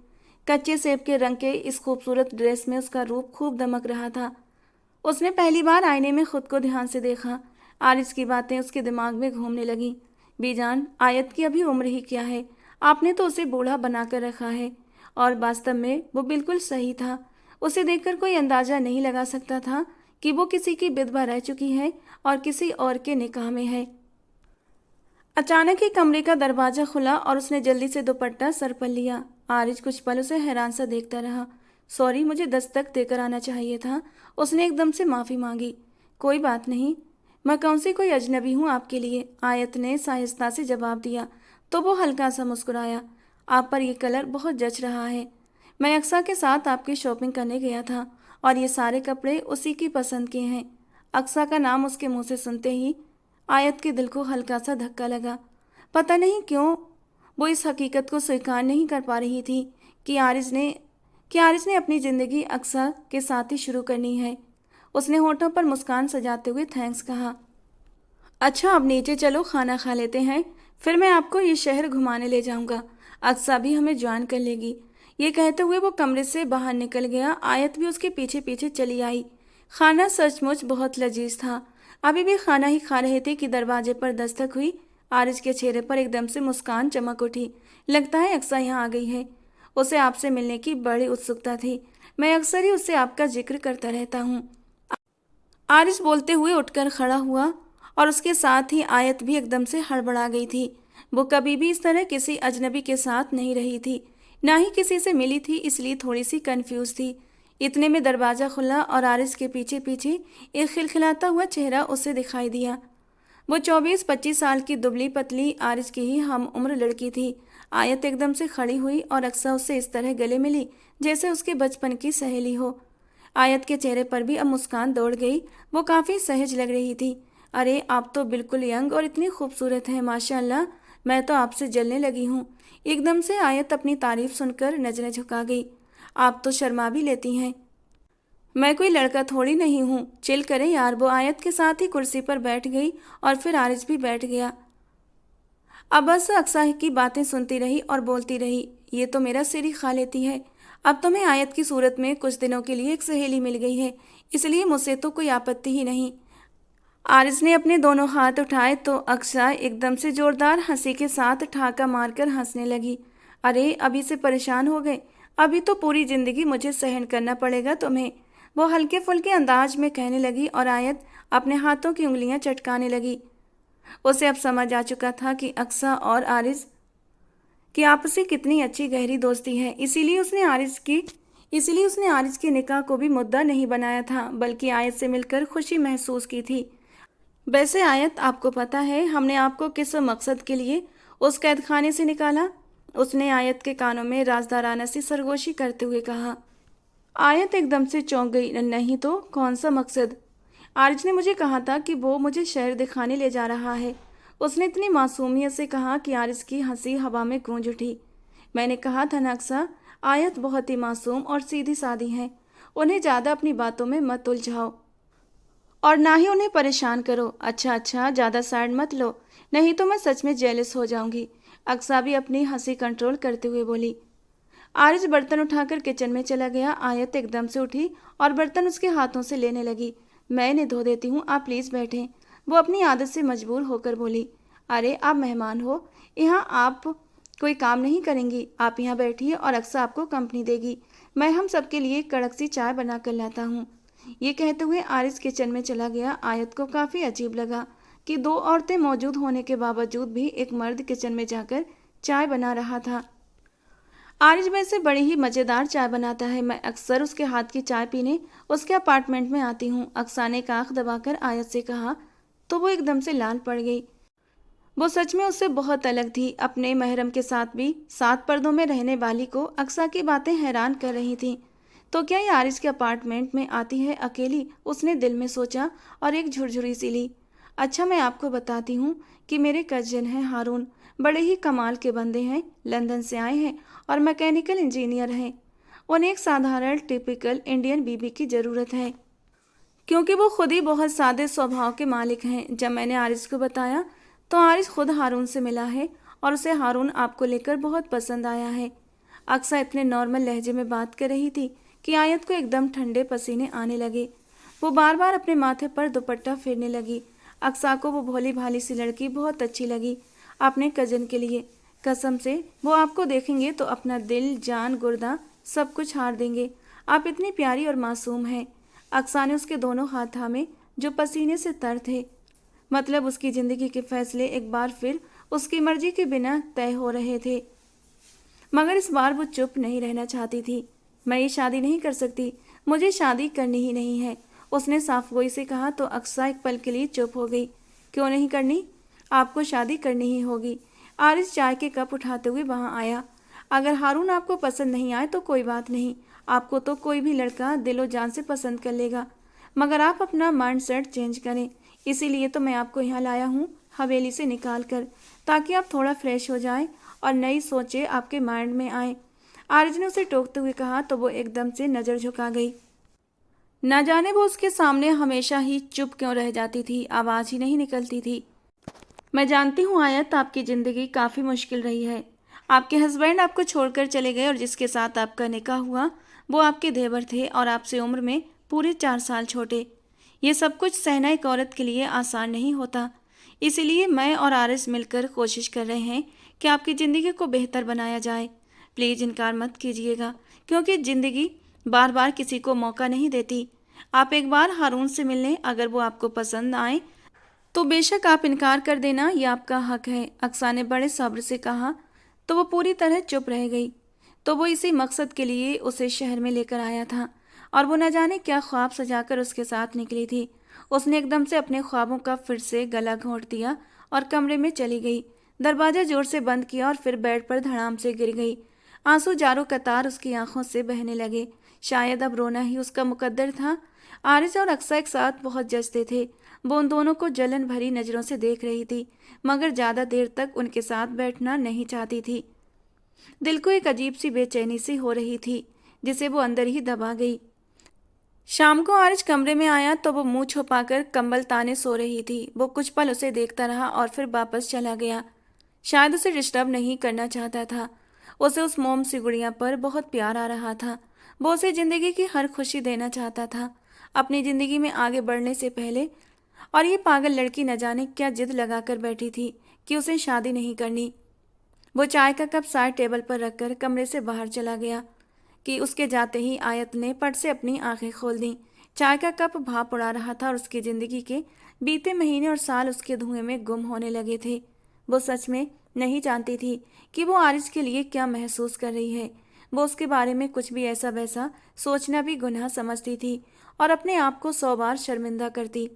कच्चे सेब के रंग के इस खूबसूरत ड्रेस में उसका रूप खूब दमक रहा था। उसने पहली बार आईने में खुद को ध्यान से देखा। आरिज की बातें उसके दिमाग में घूमने लगीं। बीजान, आयत की अभी उम्र ही क्या है, आपने तो उसे बूढ़ा बनाकर रखा है। और वास्तव में वो बिल्कुल सही था। उसे देखकर कोई अंदाजा नहीं लगा सकता था कि वो किसी की विधवा रह चुकी है और किसी और के निकाह में है। अचानक ही कमरे का दरवाजा खुला और उसने जल्दी से दुपट्टा सर पर लिया। आरिज कुछ पल उसे हैरान सा देखता रहा। सॉरी, मुझे दस्तक देकर आना चाहिए था। उसने एकदम से माफ़ी मांगी। कोई बात नहीं, मैं कौन सी कोई अजनबी हूँ आपके लिए, आयत ने साहिस्ता से जवाब दिया। तो वो हल्का सा मुस्कुराया। आप पर यह कलर बहुत जच रहा है। मैं अक्सा के साथ आपकी शॉपिंग करने गया था और ये सारे कपड़े उसी की पसंद के हैं। अक्सा का नाम उसके मुंह से सुनते ही आयत के दिल को हल्का सा धक्का लगा। पता नहीं क्यों वो इस हकीकत को स्वीकार नहीं कर पा रही थी कि आरिज ने अपनी ज़िंदगी अक्सा के साथ ही शुरू करनी है। उसने होठों पर मुस्कान सजाते हुए थैंक्स कहा। अच्छा, अब नीचे चलो, खाना खा लेते हैं, फिर मैं आपको ये शहर घुमाने ले जाऊंगा। अक्सा भी हमें ज्वाइन कर लेगी। ये कहते हुए वो कमरे से बाहर निकल गया। आयत भी उसके पीछे पीछे चली आई। खाना सचमुच बहुत लजीज था। अभी भी खाना ही खा रहे थे कि दरवाजे पर दस्तक हुई। आरिज के चेहरे पर एकदम से मुस्कान चमक उठी। लगता है अक्सा यहाँ आ गई है। उसे आपसे मिलने की बड़ी उत्सुकता थी। मैं अक्सर ही उससे आपका जिक्र करता रहता हूँ। आरिज बोलते हुए उठकर खड़ा हुआ और उसके साथ ही आयत भी एकदम से हड़बड़ा गई थी। वो कभी भी इस तरह किसी अजनबी के साथ नहीं रही थी, ना ही किसी से मिली थी, इसलिए थोड़ी सी कंफ्यूज थी। इतने में दरवाज़ा खुला और आरिज के पीछे पीछे एक खिलखिलाता हुआ चेहरा उसे दिखाई दिया। वो 24-25 साल की दुबली पतली आरिज की ही हम उम्र लड़की थी। आयत एकदम से खड़ी हुई और अक्सा उससे इस तरह गले मिली जैसे उसके बचपन की सहेली हो। आयत के चेहरे पर भी अब मुस्कान दौड़ गई। वो काफ़ी सहज लग रही थी। अरे, आप तो बिल्कुल यंग और इतनी खूबसूरत हैं, माशाल्लाह, मैं तो आपसे जलने लगी हूँ। एकदम से आयत अपनी तारीफ सुनकर नजरें झुका गई। आप तो शर्मा भी लेती हैं। मैं कोई लड़का थोड़ी नहीं हूँ, चिल करें यार। वो आयत के साथ ही कुर्सी पर बैठ गई और फिर आरिज भी बैठ गया। अब बस अक्सा की बातें सुनती रही और बोलती रही। ये तो मेरा सिर ही खा लेती है। अब तो मैं आयत की सूरत में कुछ दिनों के लिए एक सहेली मिल गई है, इसलिए मुझसे तो कोई आपत्ति ही नहीं। आरिज ने अपने दोनों हाथ उठाए तो अक्सा एकदम से जोरदार हंसी के साथ ठाका मारकर हंसने लगी। अरे, अभी से परेशान हो गए? अभी तो पूरी जिंदगी मुझे सहन करना पड़ेगा तुम्हें, वो हल्के फुल्के अंदाज में कहने लगी और आयत अपने हाथों की उंगलियां चटकाने लगी। उसे अब समझ आ चुका था कि अक्सा और आरिज की आपस में कितनी अच्छी गहरी दोस्ती है। इसीलिए उसने आरिज के निकाह को भी मुद्दा नहीं बनाया था, बल्कि आयत से मिलकर खुशी महसूस की थी। वैसे आयत, आपको पता है हमने आपको किस मकसद के लिए उस कैद खाने से निकाला? उसने आयत के कानों में राजदाराना सी सरगोशी करते हुए कहा। आयत एकदम से चौंक गई। नहीं तो कौन सा मकसद? आरिज ने मुझे कहा था कि वो मुझे शहर दिखाने ले जा रहा है। उसने इतनी मासूमियत से कहा कि आरिज की हंसी हवा में गूंज उठी। मैंने कहा था ना अक्सा, आयत बहुत ही मासूम और सीधी सादी है। उन्हें ज़्यादा अपनी बातों में मत उलझाओ और ना ही उन्हें परेशान करो। अच्छा अच्छा, ज़्यादा साइड मत लो, नहीं तो मैं सच में जेलस हो जाऊंगी। अक्सा भी अपनी हंसी कंट्रोल करते हुए बोली। आरिज बर्तन उठाकर किचन में चला गया। आयत एकदम से उठी और बर्तन उसके हाथों से लेने लगी। मैं इन्हें धो देती हूँ, आप प्लीज़ बैठें, वो अपनी आदत से मजबूर होकर बोली। अरे आप मेहमान हो, यहाँ आप कोई काम नहीं करेंगी। आप यहाँ बैठिए और अक्सा आपको कंपनी देगी। मैं हम सबके लिए कड़क सी चाय बना कर लाता हूँ। ये कहते हुए आरिज किचन में चला गया। आयत को काफ़ी अजीब लगा कि दो औरतें मौजूद होने के बावजूद भी एक मर्द किचन में जाकर चाय बना रहा था। आरिज वैसे बड़ी ही मज़ेदार चाय बनाता है। मैं अक्सर उसके हाथ की चाय पीने उसके अपार्टमेंट में आती हूँ। अक्सा ने आंख दबाकर आयत से कहा तो वो एकदम से लाल पड़ गई। वो सच में उससे बहुत अलग थी। अपने महरम के साथ भी 7 पर्दों में रहने वाली को अक्सा की बातें हैरान कर रही थीं। तो क्या ये आरिज के अपार्टमेंट में आती है अकेली? उसने दिल में सोचा और एक झुरझुरी सी ली। अच्छा, मैं आपको बताती हूँ कि मेरे कजिन हैं हारून, बड़े ही कमाल के बंदे हैं, लंदन से आए हैं और मैकेनिकल इंजीनियर हैं। उन्हें एक साधारण टिपिकल इंडियन बीबी की ज़रूरत है, क्योंकि वो खुद ही बहुत सादे स्वभाव के मालिक हैं। जब मैंने आरिज को बताया तो आरिज खुद हारून से मिला है और उसे हारून आपको लेकर बहुत पसंद आया है। अक्सा इतने नॉर्मल लहजे में बात कर रही थी कि आयत को एकदम ठंडे पसीने आने लगे। वो बार बार अपने माथे पर दुपट्टा फेरने लगी। अक्सा को वो भोली भाली सी लड़की बहुत अच्छी लगी। अपने कजन के लिए कसम से वो आपको देखेंगे तो अपना दिल जान गुर्दा सब कुछ हार देंगे। आप इतनी प्यारी और मासूम हैं। अक्सा ने उसके दोनों हाथ थामे जो पसीने से तर थे। मतलब उसकी ज़िंदगी के फैसले एक बार फिर उसकी मर्जी के बिना तय हो रहे थे। मगर इस बार वो चुप नहीं रहना चाहती थी। मैं ये शादी नहीं कर सकती, मुझे शादी करनी ही नहीं है, उसने साफ गोई से कहा। तो अक्सा एक पल के लिए चुप हो गई। क्यों नहीं करनी? आपको शादी करनी ही होगी। आरिज चाय के कप उठाते हुए वहाँ आया। अगर हारून आपको पसंद नहीं आए तो कोई बात नहीं, आपको तो कोई भी लड़का दिलो जान से पसंद कर लेगा, मगर आप अपना माइंड सेट चेंज करें। इसीलिए तो मैं आपको यहाँ लाया हूँ हवेली से निकाल कर, ताकि आप थोड़ा फ्रेश हो जाएं और नई सोचें आपके माइंड में आए। आरिज ने उसे टोकते हुए कहा तो वो एकदम से नज़र झुका गई। न जाने वो उसके सामने हमेशा ही चुप क्यों रह जाती थी, आवाज़ ही नहीं निकलती थी। मैं जानती हूँ आयत, आपकी ज़िंदगी काफ़ी मुश्किल रही है। आपके हस्बैंड आपको छोड़कर चले गए और जिसके साथ आपका निकाह हुआ वो आपके देवर थे और आपसे उम्र में पूरे 4 साल छोटे। ये सब कुछ सहना एक औरत के लिए आसान नहीं होता। इसीलिए मैं और आरिस मिलकर कोशिश कर रहे हैं कि आपकी ज़िंदगी को बेहतर बनाया जाए। प्लीज़ इनकार मत कीजिएगा, क्योंकि ज़िंदगी बार बार किसी को मौका नहीं देती। आप एक बार हारून से मिल लें, अगर वो आपको पसंद आए तो बेशक आप इनकार कर देना, ये आपका हक है। अक्सा ने बड़े सब्र से कहा तो वो पूरी तरह चुप रह गई। तो वो इसी मकसद के लिए उसे शहर में लेकर आया था और वो न जाने क्या ख्वाब सजाकर उसके साथ निकली थी। उसने एकदम से अपने ख्वाबों का फिर से गला घोंट दिया और कमरे में चली गई। दरवाज़ा जोर से बंद किया और फिर बेड पर धड़ाम से गिर गई। आंसू जारो कतार उसकी आंखों से बहने लगे। शायद अब रोना ही उसका मुकद्दर था। आरिस और अक्सा एक साथ बहुत जचते थे। वो उन दोनों को जलन भरी नज़रों से देख रही थी, मगर ज़्यादा देर तक उनके साथ बैठना नहीं चाहती थी। दिल को एक अजीब सी बेचैनी सी हो रही थी, जिसे वो अंदर ही दबा गई। शाम को आरिज कमरे में आया तो वो मुंह छुपाकर कंबल ताने सो रही थी। वो कुछ पल उसे देखता रहा और फिर वापस चला गया। शायद उसे डिस्टर्ब नहीं करना चाहता था। उसे उस मोम सी गुड़िया पर बहुत प्यार आ रहा था। वो उसे ज़िंदगी की हर खुशी देना चाहता था, अपनी ज़िंदगी में आगे बढ़ने से पहले। और ये पागल लड़की न जाने क्या जिद लगाकर बैठी थी कि उसे शादी नहीं करनी। वो चाय का कप साइड टेबल पर रखकर कमरे से बाहर चला गया कि उसके जाते ही आयत ने पट से अपनी आंखें खोल दी। चाय का कप भाप उड़ा रहा था और उसकी ज़िंदगी के बीते महीने और साल उसके धुएं में गुम होने लगे थे। वो सच में नहीं जानती थी कि वो आरिज के लिए क्या महसूस कर रही है। वो उसके बारे में कुछ भी ऐसा वैसा सोचना भी गुनाह समझती थी और अपने आप को 100 बार शर्मिंदा करती।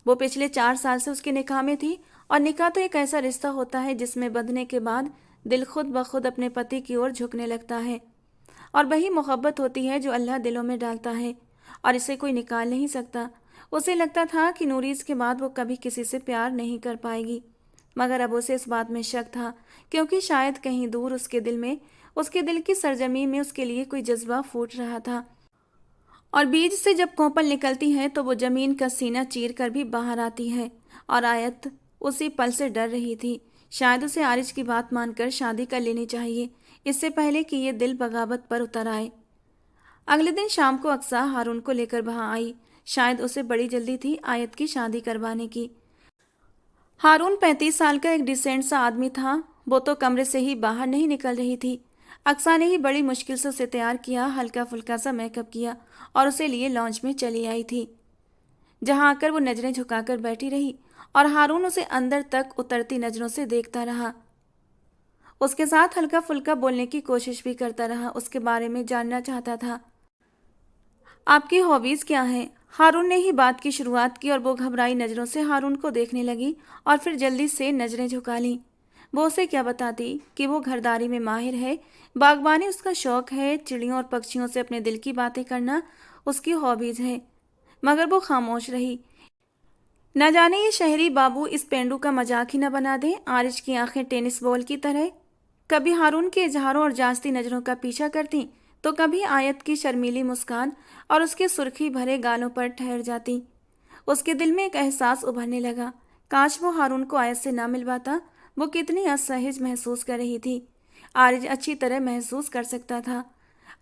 वो पिछले 4 साल से उसके निकाह में थी और निकाह तो एक ऐसा रिश्ता होता है जिसमें बंधने के बाद दिल खुद ब खुद अपने पति की ओर झुकने लगता है। और वही मोहब्बत होती है जो अल्लाह दिलों में डालता है और इसे कोई निकाल नहीं सकता। उसे लगता था कि नूरीज के बाद वो कभी किसी से प्यार नहीं कर पाएगी, मगर अब उसे इस बात में शक था, क्योंकि शायद कहीं दूर उसके दिल की सरजमीन में उसके लिए कोई जज्बा फूट रहा था। और बीज से जब कोपल निकलती है तो वो जमीन का सीना चीर कर भी बाहर आती है। और आयत उसी पल से डर रही थी। शायद उसे आरिज की बात मानकर शादी कर लेनी चाहिए, इससे पहले कि ये दिल बगावत पर उतर आए। अगले दिन शाम को अक्सा हारून को लेकर वहां आई। शायद उसे बड़ी जल्दी थी आयत की शादी करवाने की। हारून 35 साल का एक डिसेंट सा आदमी था। वो तो कमरे से ही बाहर नहीं निकल रही थी। अक्सा ने ही बड़ी मुश्किल से उसे तैयार किया, हल्का फुल्का सा मेकअप किया और उसे लिए लॉन्च में चली आई थी, जहां आकर वो नजरें झुकाकर बैठी रही और हारून उसे अंदर तक उतरती नजरों से देखता रहा। उसके साथ हल्का फुल्का बोलने की कोशिश भी करता रहा, उसके बारे में जानना चाहता था। आपकी हॉबीज क्या हैं? हारून ने ही बात की शुरुआत की और वो घबराई नजरों से हारून को देखने लगी और फिर जल्दी से नजरें झुका लीं। वो उसे क्या बताती कि वो घरदारी में माहिर है, बागबानी उसका शौक है, चिड़ियों और पक्षियों से अपने दिल की बातें करना उसकी हॉबीज है। मगर वो खामोश रही। न जाने ये शहरी बाबू इस पेंडू का मजाक ही न बना दें। आरिश की आंखें टेनिस बॉल की तरह कभी हारून के इजहारों और जांचती नजरों का पीछा करती, तो कभी आयत की शर्मीली मुस्कान और उसके सुर्खी भरे गालों पर ठहर जाती। उसके दिल में एक एहसास उभरने लगा, काश वो हारून को आयत से ना मिलवाता। वो कितनी असहज महसूस कर रही थी, आरिज अच्छी तरह महसूस कर सकता था।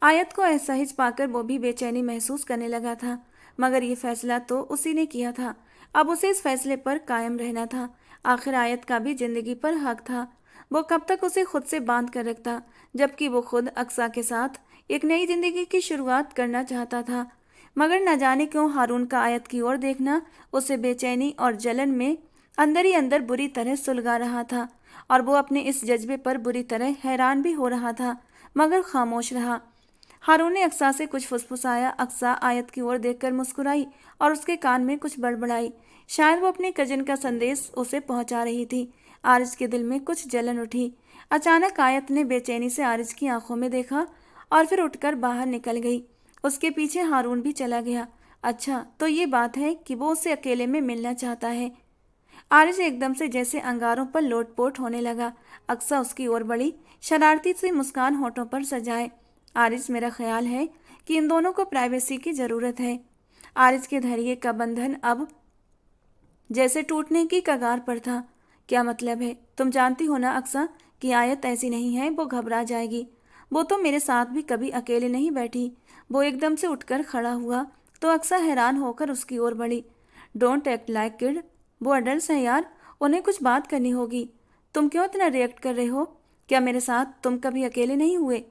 आयत को असहज पाकर वो भी बेचैनी महसूस करने लगा था, मगर ये फैसला तो उसी ने किया था। अब उसे इस फैसले पर कायम रहना था। आखिर आयत का भी जिंदगी पर हक था। वो कब तक उसे खुद से बांध कर रखता, जबकि वो खुद अक्सा के साथ एक नई जिंदगी की शुरुआत करना चाहता था। मगर न जाने क्यों हारून का आयत की ओर देखना उसे बेचैनी और जलन में अंदर ही अंदर बुरी तरह सुलगा रहा था। और वो अपने इस जज्बे पर बुरी तरह हैरान भी हो रहा था, मगर खामोश रहा। हारून ने अक्सा से कुछ फुसफुसाया। अक्सा आयत की ओर देखकर मुस्कुराई और उसके कान में कुछ बड़बड़ाई। शायद वो अपने कजिन का संदेश उसे पहुंचा रही थी। आरिज के दिल में कुछ जलन उठी। अचानक आयत ने बेचैनी से आरिज की आंखों में देखा और फिर उठकर बाहर निकल गई। उसके पीछे हारून भी चला गया। अच्छा, तो ये बात है कि वो उसे अकेले में मिलना चाहता है। आरिज एकदम से जैसे अंगारों पर लोटपोट होने लगा। अक्सा उसकी ओर बढ़ी, शरारती सी मुस्कान होठों पर सजाए। आरिज, मेरा ख्याल है कि इन दोनों को प्राइवेसी की जरूरत है। आरिज के धैर्य का बंधन अब जैसे टूटने की कगार पर था। क्या मतलब है? तुम जानती हो ना अक्सा कि आयत ऐसी नहीं है, वो घबरा जाएगी। वो तो मेरे साथ भी कभी अकेले नहीं बैठी। वो एकदम से उठकर खड़ा हुआ तो अक्सा हैरान होकर उसकी ओर बढ़ी। डोंट एक्ट लाइक किड, वो अडल्ट हैं यार, उन्हें कुछ बात करनी होगी। तुम क्यों इतना रिएक्ट कर रहे हो? क्या मेरे साथ तुम कभी अकेले नहीं हुए?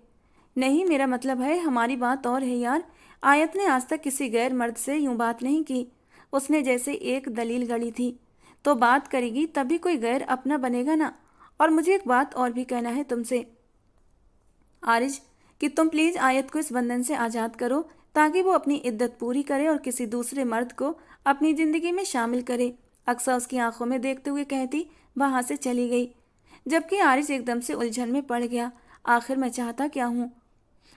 नहीं, मेरा मतलब है हमारी बात और है यार। आयत ने आज तक किसी गैर मर्द से यूं बात नहीं की। उसने जैसे एक दलील गढ़ी थी, तो बात करेगी तभी कोई गैर अपना बनेगा ना। और मुझे एक बात और भी कहना है तुमसे आरिज, कि तुम प्लीज आयत को इस बंधन से आज़ाद करो, ताकि वो अपनी इद्दत पूरी करे और किसी दूसरे मर्द को अपनी जिंदगी में शामिल करे। अक्सा उसकी आंखों में देखते हुए कहती वहां से चली गई, जबकि आरिज एकदम से उलझन में पड़ गया। आखिर मैं चाहता क्या हूँ?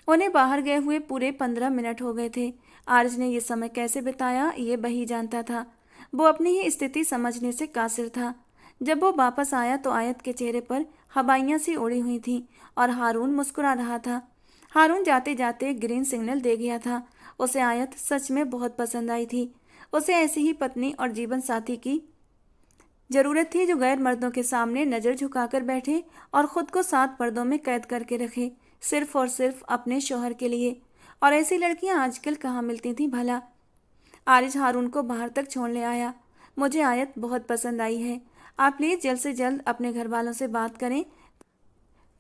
उन्हें बाहर गए हुए पूरे 15 मिनट हो गए थे। आरिज ने यह समय कैसे बिताया ये वही जानता था। वो अपनी ही स्थिति समझने से कासिर था। जब वो वापस आया तो आयत के चेहरे पर हवाइयां सी उड़ी हुई थीं और हारून मुस्कुरा रहा था। हारून जाते जाते ग्रीन सिग्नल दे गया था। उसे आयत सच में बहुत पसंद आई थी। उसे ऐसी ही पत्नी और जीवन साथी की जरूरत थी जो गैर मर्दों के सामने नजर झुकाकर बैठे और खुद को 7 पर्दों में कैद करके रखे, सिर्फ और सिर्फ अपने शौहर के लिए। और ऐसी लड़कियां आजकल कहाँ मिलती थीं भला? आरिज हारून को बाहर तक छोड़ने आया। मुझे आयत बहुत पसंद आई है। आप प्लीज जल्द से जल्द अपने घर वालों से बात करें,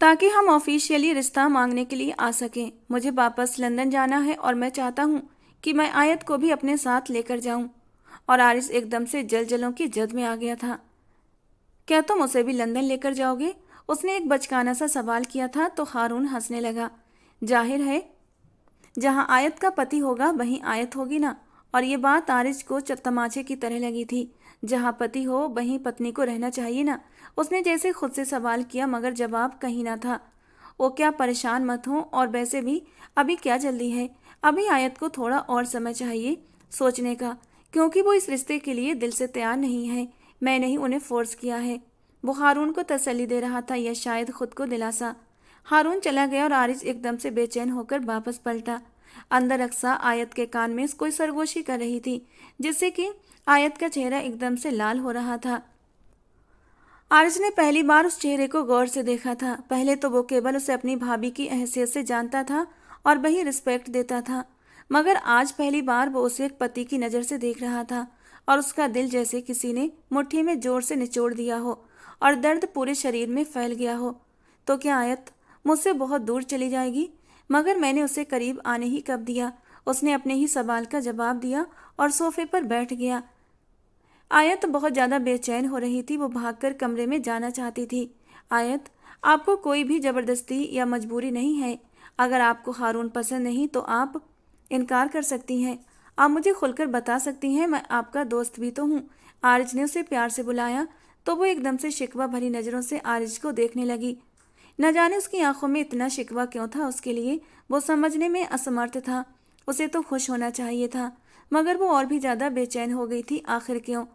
ताकि हम ऑफिशियली रिश्ता मांगने के लिए आ सकें। मुझे वापस लंदन जाना है और मैं चाहता हूँ कि मैं आयत को भी अपने साथ लेकर जाऊं। और आरिस एकदम से जलजलों की जद में आ गया था। क्या तुम उसे भी लंदन लेकर जाओगे? उसने एक बचकाना सा सवाल किया था तो हारून हंसने लगा। जाहिर है, जहां आयत का पति होगा वहीं आयत होगी ना। और ये बात आरिज को तमाचे की तरह लगी थी। जहाँ पति हो वहीं पत्नी को रहना चाहिए ना। उसने जैसे खुद से सवाल किया, मगर जवाब कहीं ना था। वो क्या, परेशान मत हो, और वैसे भी अभी क्या जल्दी है। अभी आयत को थोड़ा और समय चाहिए सोचने का, क्योंकि वो इस रिश्ते के लिए दिल से तैयार नहीं है। मैंने ही उन्हें फोर्स किया है। वो हारून को तसल्ली दे रहा था, या शायद खुद को दिलासा। हारून चला गया और आरिज एकदम से बेचैन होकर वापस पलटा। अंदर अक्सा आयत के कान में कोई सरगोशी कर रही थी, जिससे कि आयत का चेहरा एकदम से लाल हो रहा था। आरिज ने पहली बार उस चेहरे को गौर से देखा था। पहले तो वो केवल उसे अपनी भाभी की हैसियत से जानता था और वही रिस्पेक्ट देता था, मगर आज पहली बार वो उसे एक पति की नज़र से देख रहा था, और उसका दिल जैसे किसी ने मुट्ठी में जोर से निचोड़ दिया हो और दर्द पूरे शरीर में फैल गया हो। तो क्या आयत मुझसे बहुत दूर चली जाएगी? मगर मैंने उसे करीब आने ही कब दिया। उसने अपने ही सवाल का जवाब दिया और सोफे पर बैठ गया। आयत बहुत ज़्यादा बेचैन हो रही थी। वो भागकर कमरे में जाना चाहती थी। आयत, आपको कोई भी ज़बरदस्ती या मजबूरी नहीं है। अगर आपको हारून पसंद नहीं तो आप इनकार कर सकती हैं। आप मुझे खुलकर बता सकती हैं, मैं आपका दोस्त भी तो हूँ। आरिज ने उसे प्यार से बुलाया तो वो एकदम से शिकवा भरी नज़रों से आरिज को देखने लगी। न जाने उसकी आंखों में इतना शिकवा क्यों था, उसके लिए वो समझने में असमर्थ था। उसे तो खुश होना चाहिए था, मगर वो और भी ज़्यादा बेचैन हो गई थी। आखिर क्यों?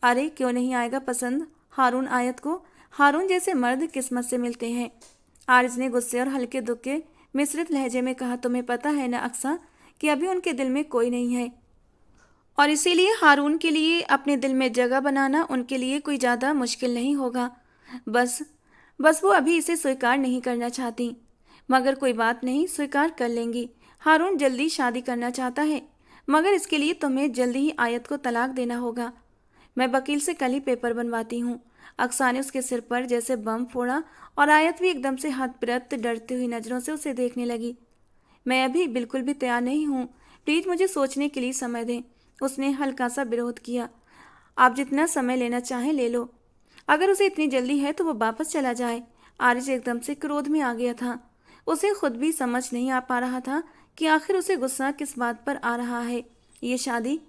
अरे क्यों नहीं आएगा पसंद हारून आयत को? हारून जैसे मर्द किस्मत से मिलते हैं। आरिज ने गुस्से और हल्के दुख के मिश्रित लहजे में कहा, तुम्हें पता है ना अक्सा कि अभी उनके दिल में कोई नहीं है, और इसीलिए हारून के लिए अपने दिल में जगह बनाना उनके लिए कोई ज़्यादा मुश्किल नहीं होगा। बस बस वो अभी इसे स्वीकार नहीं करना चाहती, मगर कोई बात नहीं, स्वीकार कर लेंगी। हारून जल्दी शादी करना चाहता है, मगर इसके लिए तुम्हें जल्दी ही आयत को तलाक देना होगा। मैं वकील से कल ही पेपर बनवाती हूँ। अक्सा ने उसके सिर पर जैसे बम फोड़ा, और आयत भी एकदम से हतप्रत डरती हुई नज़रों से उसे देखने लगी। मैं अभी बिल्कुल भी तैयार नहीं हूँ, प्लीज़ मुझे सोचने के लिए समय दें। उसने हल्का सा विरोध किया। आप जितना समय लेना चाहें ले लो। अगर उसे इतनी जल्दी है तो वो वापस चला जाए। आरिज एकदम से क्रोध में आ गया था। उसे खुद भी समझ नहीं आ पा रहा था कि आखिर उसे गुस्सा किस बात पर आ रहा है। ये शादी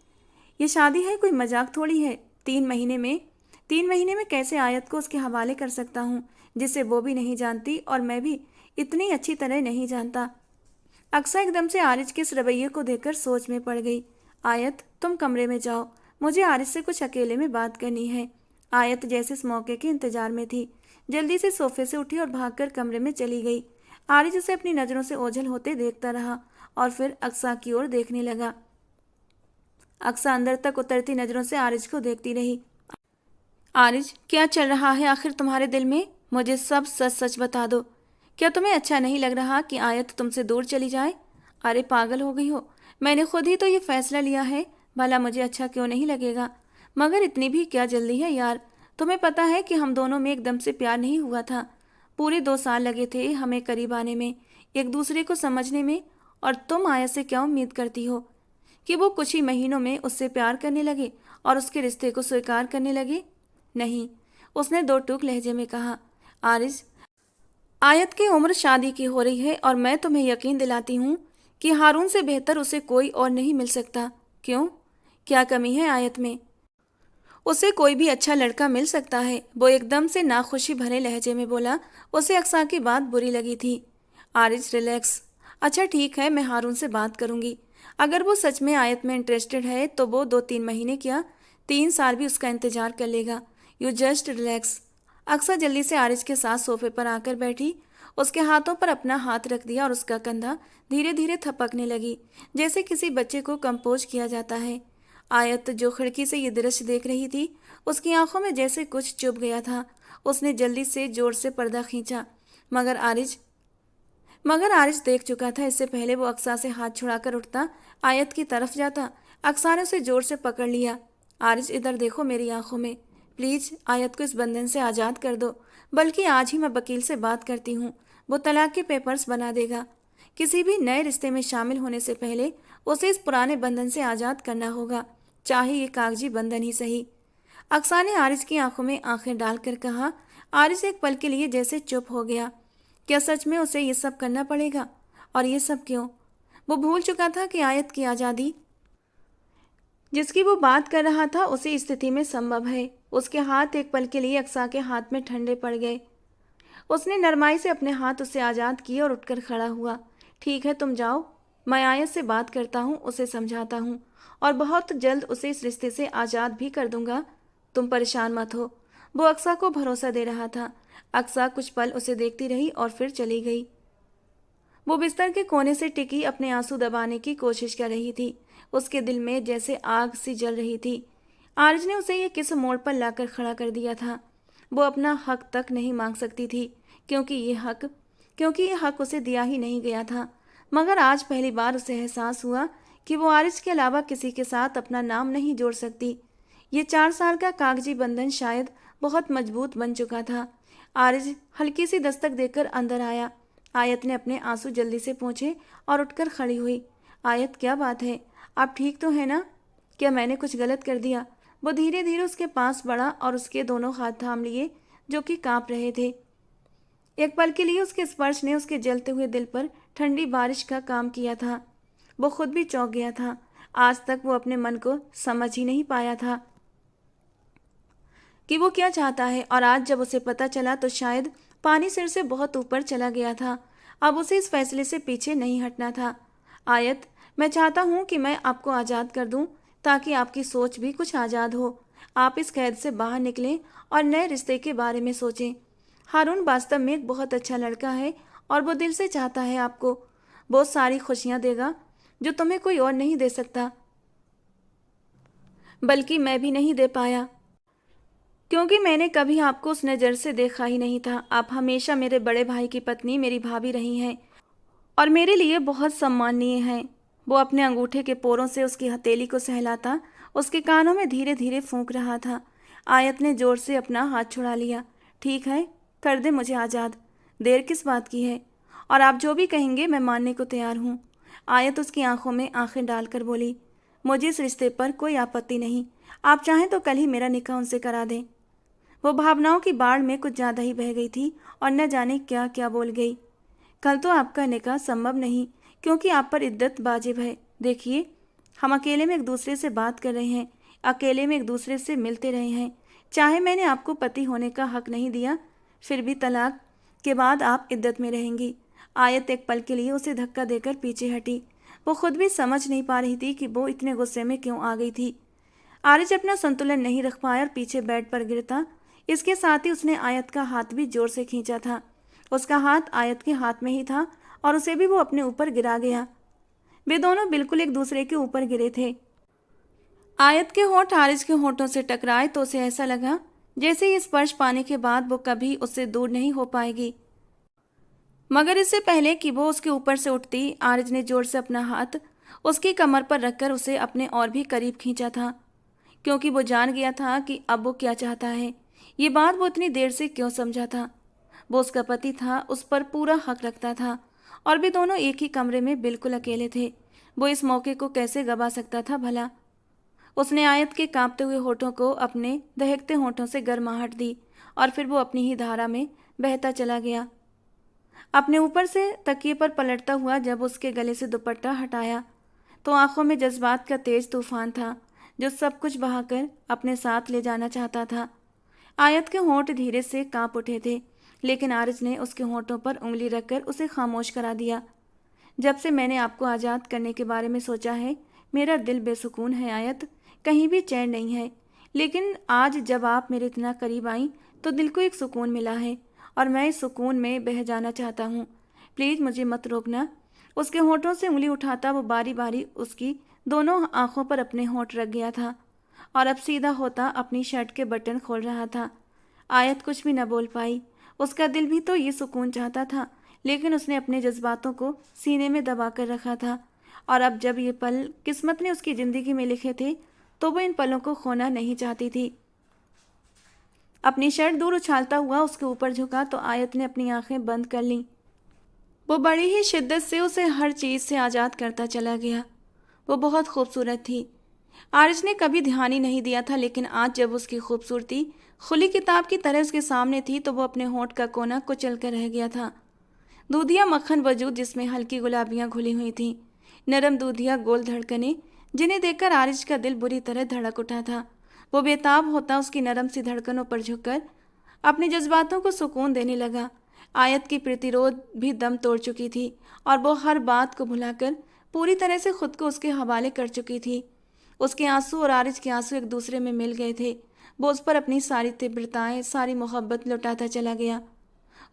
है, कोई मजाक थोड़ी है। 3 महीने में कैसे आयत को उसके हवाले कर सकता हूँ, जिसे वो भी नहीं जानती और मैं भी इतनी अच्छी तरह नहीं जानता। अक्सा एकदम से आरिज के इस रवैये को देखकर सोच में पड़ गई। आयत, तुम कमरे में जाओ, मुझे आरिज से कुछ अकेले में बात करनी है। आयत जैसे इस मौके के इंतजार में थी, जल्दी से सोफे से उठी और भागकर कमरे में चली गई। आरिज उसे अपनी नज़रों से ओझल होते देखता रहा और फिर अक्सा की ओर देखने लगा। अक्सा अंदर तक उतरती नज़रों से आरिज को देखती रही। आरिज, क्या चल रहा है आखिर तुम्हारे दिल में? मुझे सब सच सच बता दो। क्या तुम्हें अच्छा नहीं लग रहा कि आयत तुमसे दूर चली जाए? अरे पागल हो गई हो, मैंने खुद ही तो ये फैसला लिया है, भला मुझे अच्छा क्यों नहीं लगेगा? मगर इतनी भी क्या जल्दी है यार? तुम्हें पता है कि हम दोनों में एकदम से प्यार नहीं हुआ था। पूरे 2 साल लगे थे हमें करीब आने में, एक दूसरे को समझने में, और तुम आयत से क्या उम्मीद करती हो कि वो कुछ ही महीनों में उससे प्यार करने लगे और उसके रिश्ते को स्वीकार करने लगे? नहीं, उसने दो टूक लहजे में कहा। आरिज, आयत की उम्र शादी की हो रही है, और मैं तुम्हें यकीन दिलाती हूँ कि हारून से बेहतर उसे कोई और नहीं मिल सकता। क्यों? क्या कमी है आयत में? उसे कोई भी अच्छा लड़का मिल सकता है, वो एकदम से नाखुशी भरे लहजे में बोला। उसे अक्सा की बात बुरी लगी थी। आरिज, रिलैक्स। अच्छा ठीक है, मैं हारून से बात करूंगी। अगर वो सच में आयत में इंटरेस्टेड है तो वो 2-3 महीने क्या, 3 साल भी उसका इंतजार कर लेगा। You just relax. अक्सा जल्दी से आरिज के साथ सोफे पर आकर बैठी, उसके हाथों पर अपना हाथ रख दिया और उसका कंधा धीरे धीरे थपकने लगी, जैसे किसी बच्चे को कंपोज किया जाता है। आयत जो खिड़की से ये दृश्य देख रही थी, उसकी आंखों में जैसे कुछ चुभ गया था। उसने जल्दी से जोर से पर्दा खींचा, मगर आरिज देख चुका था। इससे पहले वो अक्सा से हाथ छुड़ाकर उठता, आयत की तरफ जाता, अक्सा ने उसे जोर से पकड़ लिया। आरिज, इधर देखो मेरी आंखों में, प्लीज़ आयत को इस बंधन से आज़ाद कर दो। बल्कि आज ही मैं वकील से बात करती हूँ, वो तलाक के पेपर्स बना देगा। किसी भी नए रिश्ते में शामिल होने से पहले उसे इस पुराने बंधन से आज़ाद करना होगा, चाहे ये कागजी बंधन ही सही। अक्सा ने आरिज की आंखों में आंखें डालकर कहा। आरिज एक पल के लिए जैसे चुप हो गया। क्या सच में उसे ये सब करना पड़ेगा? और ये सब क्यों? वो भूल चुका था कि आयत की आज़ादी जिसकी वो बात कर रहा था उसी स्थिति में संभव है। उसके हाथ एक पल के लिए अक्सा के हाथ में ठंडे पड़ गए। उसने नरमाई से अपने हाथ उससे आज़ाद किए और उठकर खड़ा हुआ। ठीक है, तुम जाओ, मैं आयत से बात करता हूँ, उसे समझाता हूँ और बहुत जल्द उसे इस रिश्ते से आज़ाद भी कर दूंगा। तुम परेशान मत हो। वो अक्सा को भरोसा दे रहा था। अक्सा कुछ पल उसे देखती रही और फिर चली गई। वो बिस्तर के कोने से टिकी अपने आंसू दबाने की कोशिश कर रही थी। उसके दिल में जैसे आग सी जल रही थी। आरज ने उसे ये किस मोड़ पर लाकर खड़ा कर दिया था। वो अपना हक तक नहीं मांग सकती थी, क्योंकि ये हक उसे दिया ही नहीं गया था। मगर आज पहली बार उसे एहसास हुआ कि वो आरिज के अलावा किसी के साथ अपना नाम नहीं जोड़ सकती। ये 4 साल का कागजी बंधन शायद बहुत मजबूत बन चुका था। आरिज हल्की सी दस्तक देकर अंदर आया। आयत ने अपने आंसू जल्दी से पोंछे और उठकर खड़ी हुई। आयत, क्या बात है? आप ठीक तो है ना? क्या मैंने कुछ गलत कर दिया? वो धीरे धीरे उसके पास बढ़ा और उसके दोनों हाथ थाम लिए, जो कि कांप रहे थे। एक पल के लिए उसके स्पर्श ने उसके जलते हुए दिल पर ठंडी बारिश का काम किया था। वो खुद भी चौंक गया था। आज तक वो अपने मन को समझ ही नहीं पाया था कि वो क्या चाहता है, और आज जब उसे पता चला तो शायद पानी सिर से बहुत ऊपर चला गया था। अब उसे इस फैसले से पीछे नहीं हटना था। आयत, मैं चाहता हूँ कि मैं आपको आज़ाद कर दूँ, ताकि आपकी सोच भी कुछ आज़ाद हो। आप इस कैद से बाहर निकलें और नए रिश्ते के बारे में सोचें। हारून वास्तव में एक बहुत अच्छा लड़का है और वो दिल से चाहता है आपको। बहुत सारी खुशियाँ देगा जो तुम्हें कोई और नहीं दे सकता, बल्कि मैं भी नहीं दे पाया, क्योंकि मैंने कभी आपको उस नज़र से देखा ही नहीं था। आप हमेशा मेरे बड़े भाई की पत्नी, मेरी भाभी रही हैं और मेरे लिए बहुत सम्माननीय हैं। वो अपने अंगूठे के पोरों से उसकी हथेली को सहलाता उसके कानों में धीरे धीरे फूंक रहा था। आयत ने जोर से अपना हाथ छुड़ा लिया। ठीक है, कर दे मुझे आज़ाद। देर किस बात की है? और आप जो भी कहेंगे मैं मानने को तैयार हूँ। आयत उसकी आंखों में आंखें डालकर बोली, मुझे इस रिश्ते पर कोई आपत्ति नहीं। आप चाहें तो कल ही मेरा निकाह उनसे करा दें। वो भावनाओं की बाढ़ में कुछ ज़्यादा ही बह गई थी और न जाने क्या क्या बोल गई। कल तो आपका निकाह संभव नहीं, क्योंकि आप पर इद्दत वाजिब है। देखिए, हम अकेले में एक दूसरे से बात कर रहे हैं, अकेले में एक दूसरे से मिलते रहे हैं। चाहे मैंने आपको पति होने का हक नहीं दिया, फिर भी तलाक के बाद आप इद्दत में रहेंगी। आयत एक पल के लिए उसे धक्का देकर पीछे हटी। वो खुद भी समझ नहीं पा रही थी कि वो इतने गुस्से में क्यों आ गई थी। आरिज अपना संतुलन नहीं रख पाया और पीछे बेड पर गिरता। इसके साथ ही उसने आयत का हाथ भी जोर से खींचा था। उसका हाथ आयत के हाथ में ही था और उसे भी वो अपने ऊपर गिरा गया। वे दोनों बिल्कुल एक दूसरे के ऊपर गिरे थे। आयत के होंठ आरिज के होंठों से टकराए तो उसे ऐसा लगा जैसे ये स्पर्श पाने के बाद वो कभी उससे दूर नहीं हो पाएगी। मगर इससे पहले कि वो उसके ऊपर से उठती, आरिज ने जोर से अपना हाथ उसकी कमर पर रखकर उसे अपने और भी करीब खींचा था, क्योंकि वो जान गया था कि अब वो क्या चाहता है। ये बात वो इतनी देर से क्यों समझा था। वो उसका पति था, उस पर पूरा हक रखता था और वे दोनों एक ही कमरे में बिल्कुल अकेले थे। वो इस मौके को कैसे गवा सकता था भला। उसने आयत के कांपते हुए होठों को अपने दहकते होठों से गर्माहट दी और फिर वो अपनी ही धारा में बहता चला गया। अपने ऊपर से तकिए पर पलटता हुआ जब उसके गले से दुपट्टा हटाया तो आंखों में जज्बात का तेज तूफान था, जो सब कुछ बहाकर अपने साथ ले जाना चाहता था। आयत के होंठ धीरे से कांप उठे थे, लेकिन आरिज ने उसके होंठों पर उंगली रखकर उसे खामोश करा दिया। जब से मैंने आपको आज़ाद करने के बारे में सोचा है, मेरा दिल बेसुकून है आयत, कहीं भी चैन नहीं है। लेकिन आज जब आप मेरे इतना करीब आई तो दिल को एक सुकून मिला है और मैं इस सुकून में बह जाना चाहता हूँ। प्लीज़ मुझे मत रोकना। उसके होंठों से उंगली उठाता वो बारी बारी उसकी दोनों आंखों पर अपने होंठ रख गया था और अब सीधा होता अपनी शर्ट के बटन खोल रहा था। आयत कुछ भी न बोल पाई। उसका दिल भी तो ये सुकून चाहता था, लेकिन उसने अपने जज्बातों को सीने में दबा कर रखा था और अब जब ये पल किस्मत ने उसकी ज़िंदगी में लिखे थे तो वो इन पलों को खोना नहीं चाहती थी। अपनी शर्ट दूर उछालता हुआ उसके ऊपर झुका तो आयत ने अपनी आंखें बंद कर लीं। वो बड़ी ही शिद्दत से उसे हर चीज़ से आज़ाद करता चला गया। वो बहुत खूबसूरत थी। आरिज ने कभी ध्यान ही नहीं दिया था, लेकिन आज जब उसकी खूबसूरती खुली किताब की तरह उसके सामने थी तो वो अपने होंठ का कोना कुचल कर रह गया था। दूधिया मक्खन वजूद जिसमें हल्की गुलाबियाँ घुली हुई थीं, नरम दूधिया गोल धड़कनें जिन्हें देखकर आरिज का दिल बुरी तरह धड़क उठा था। वो बेताब होता उसकी नरम सी धड़कनों पर झुककर अपने जज्बातों को सुकून देने लगा। आयत की प्रतिरोध भी दम तोड़ चुकी थी और वो हर बात को भुलाकर पूरी तरह से खुद को उसके हवाले कर चुकी थी। उसके आंसू और आरिज के आंसू एक दूसरे में मिल गए थे। वो उस पर अपनी सारी तीव्रताएं, सारी मोहब्बत लुटाता चला गया।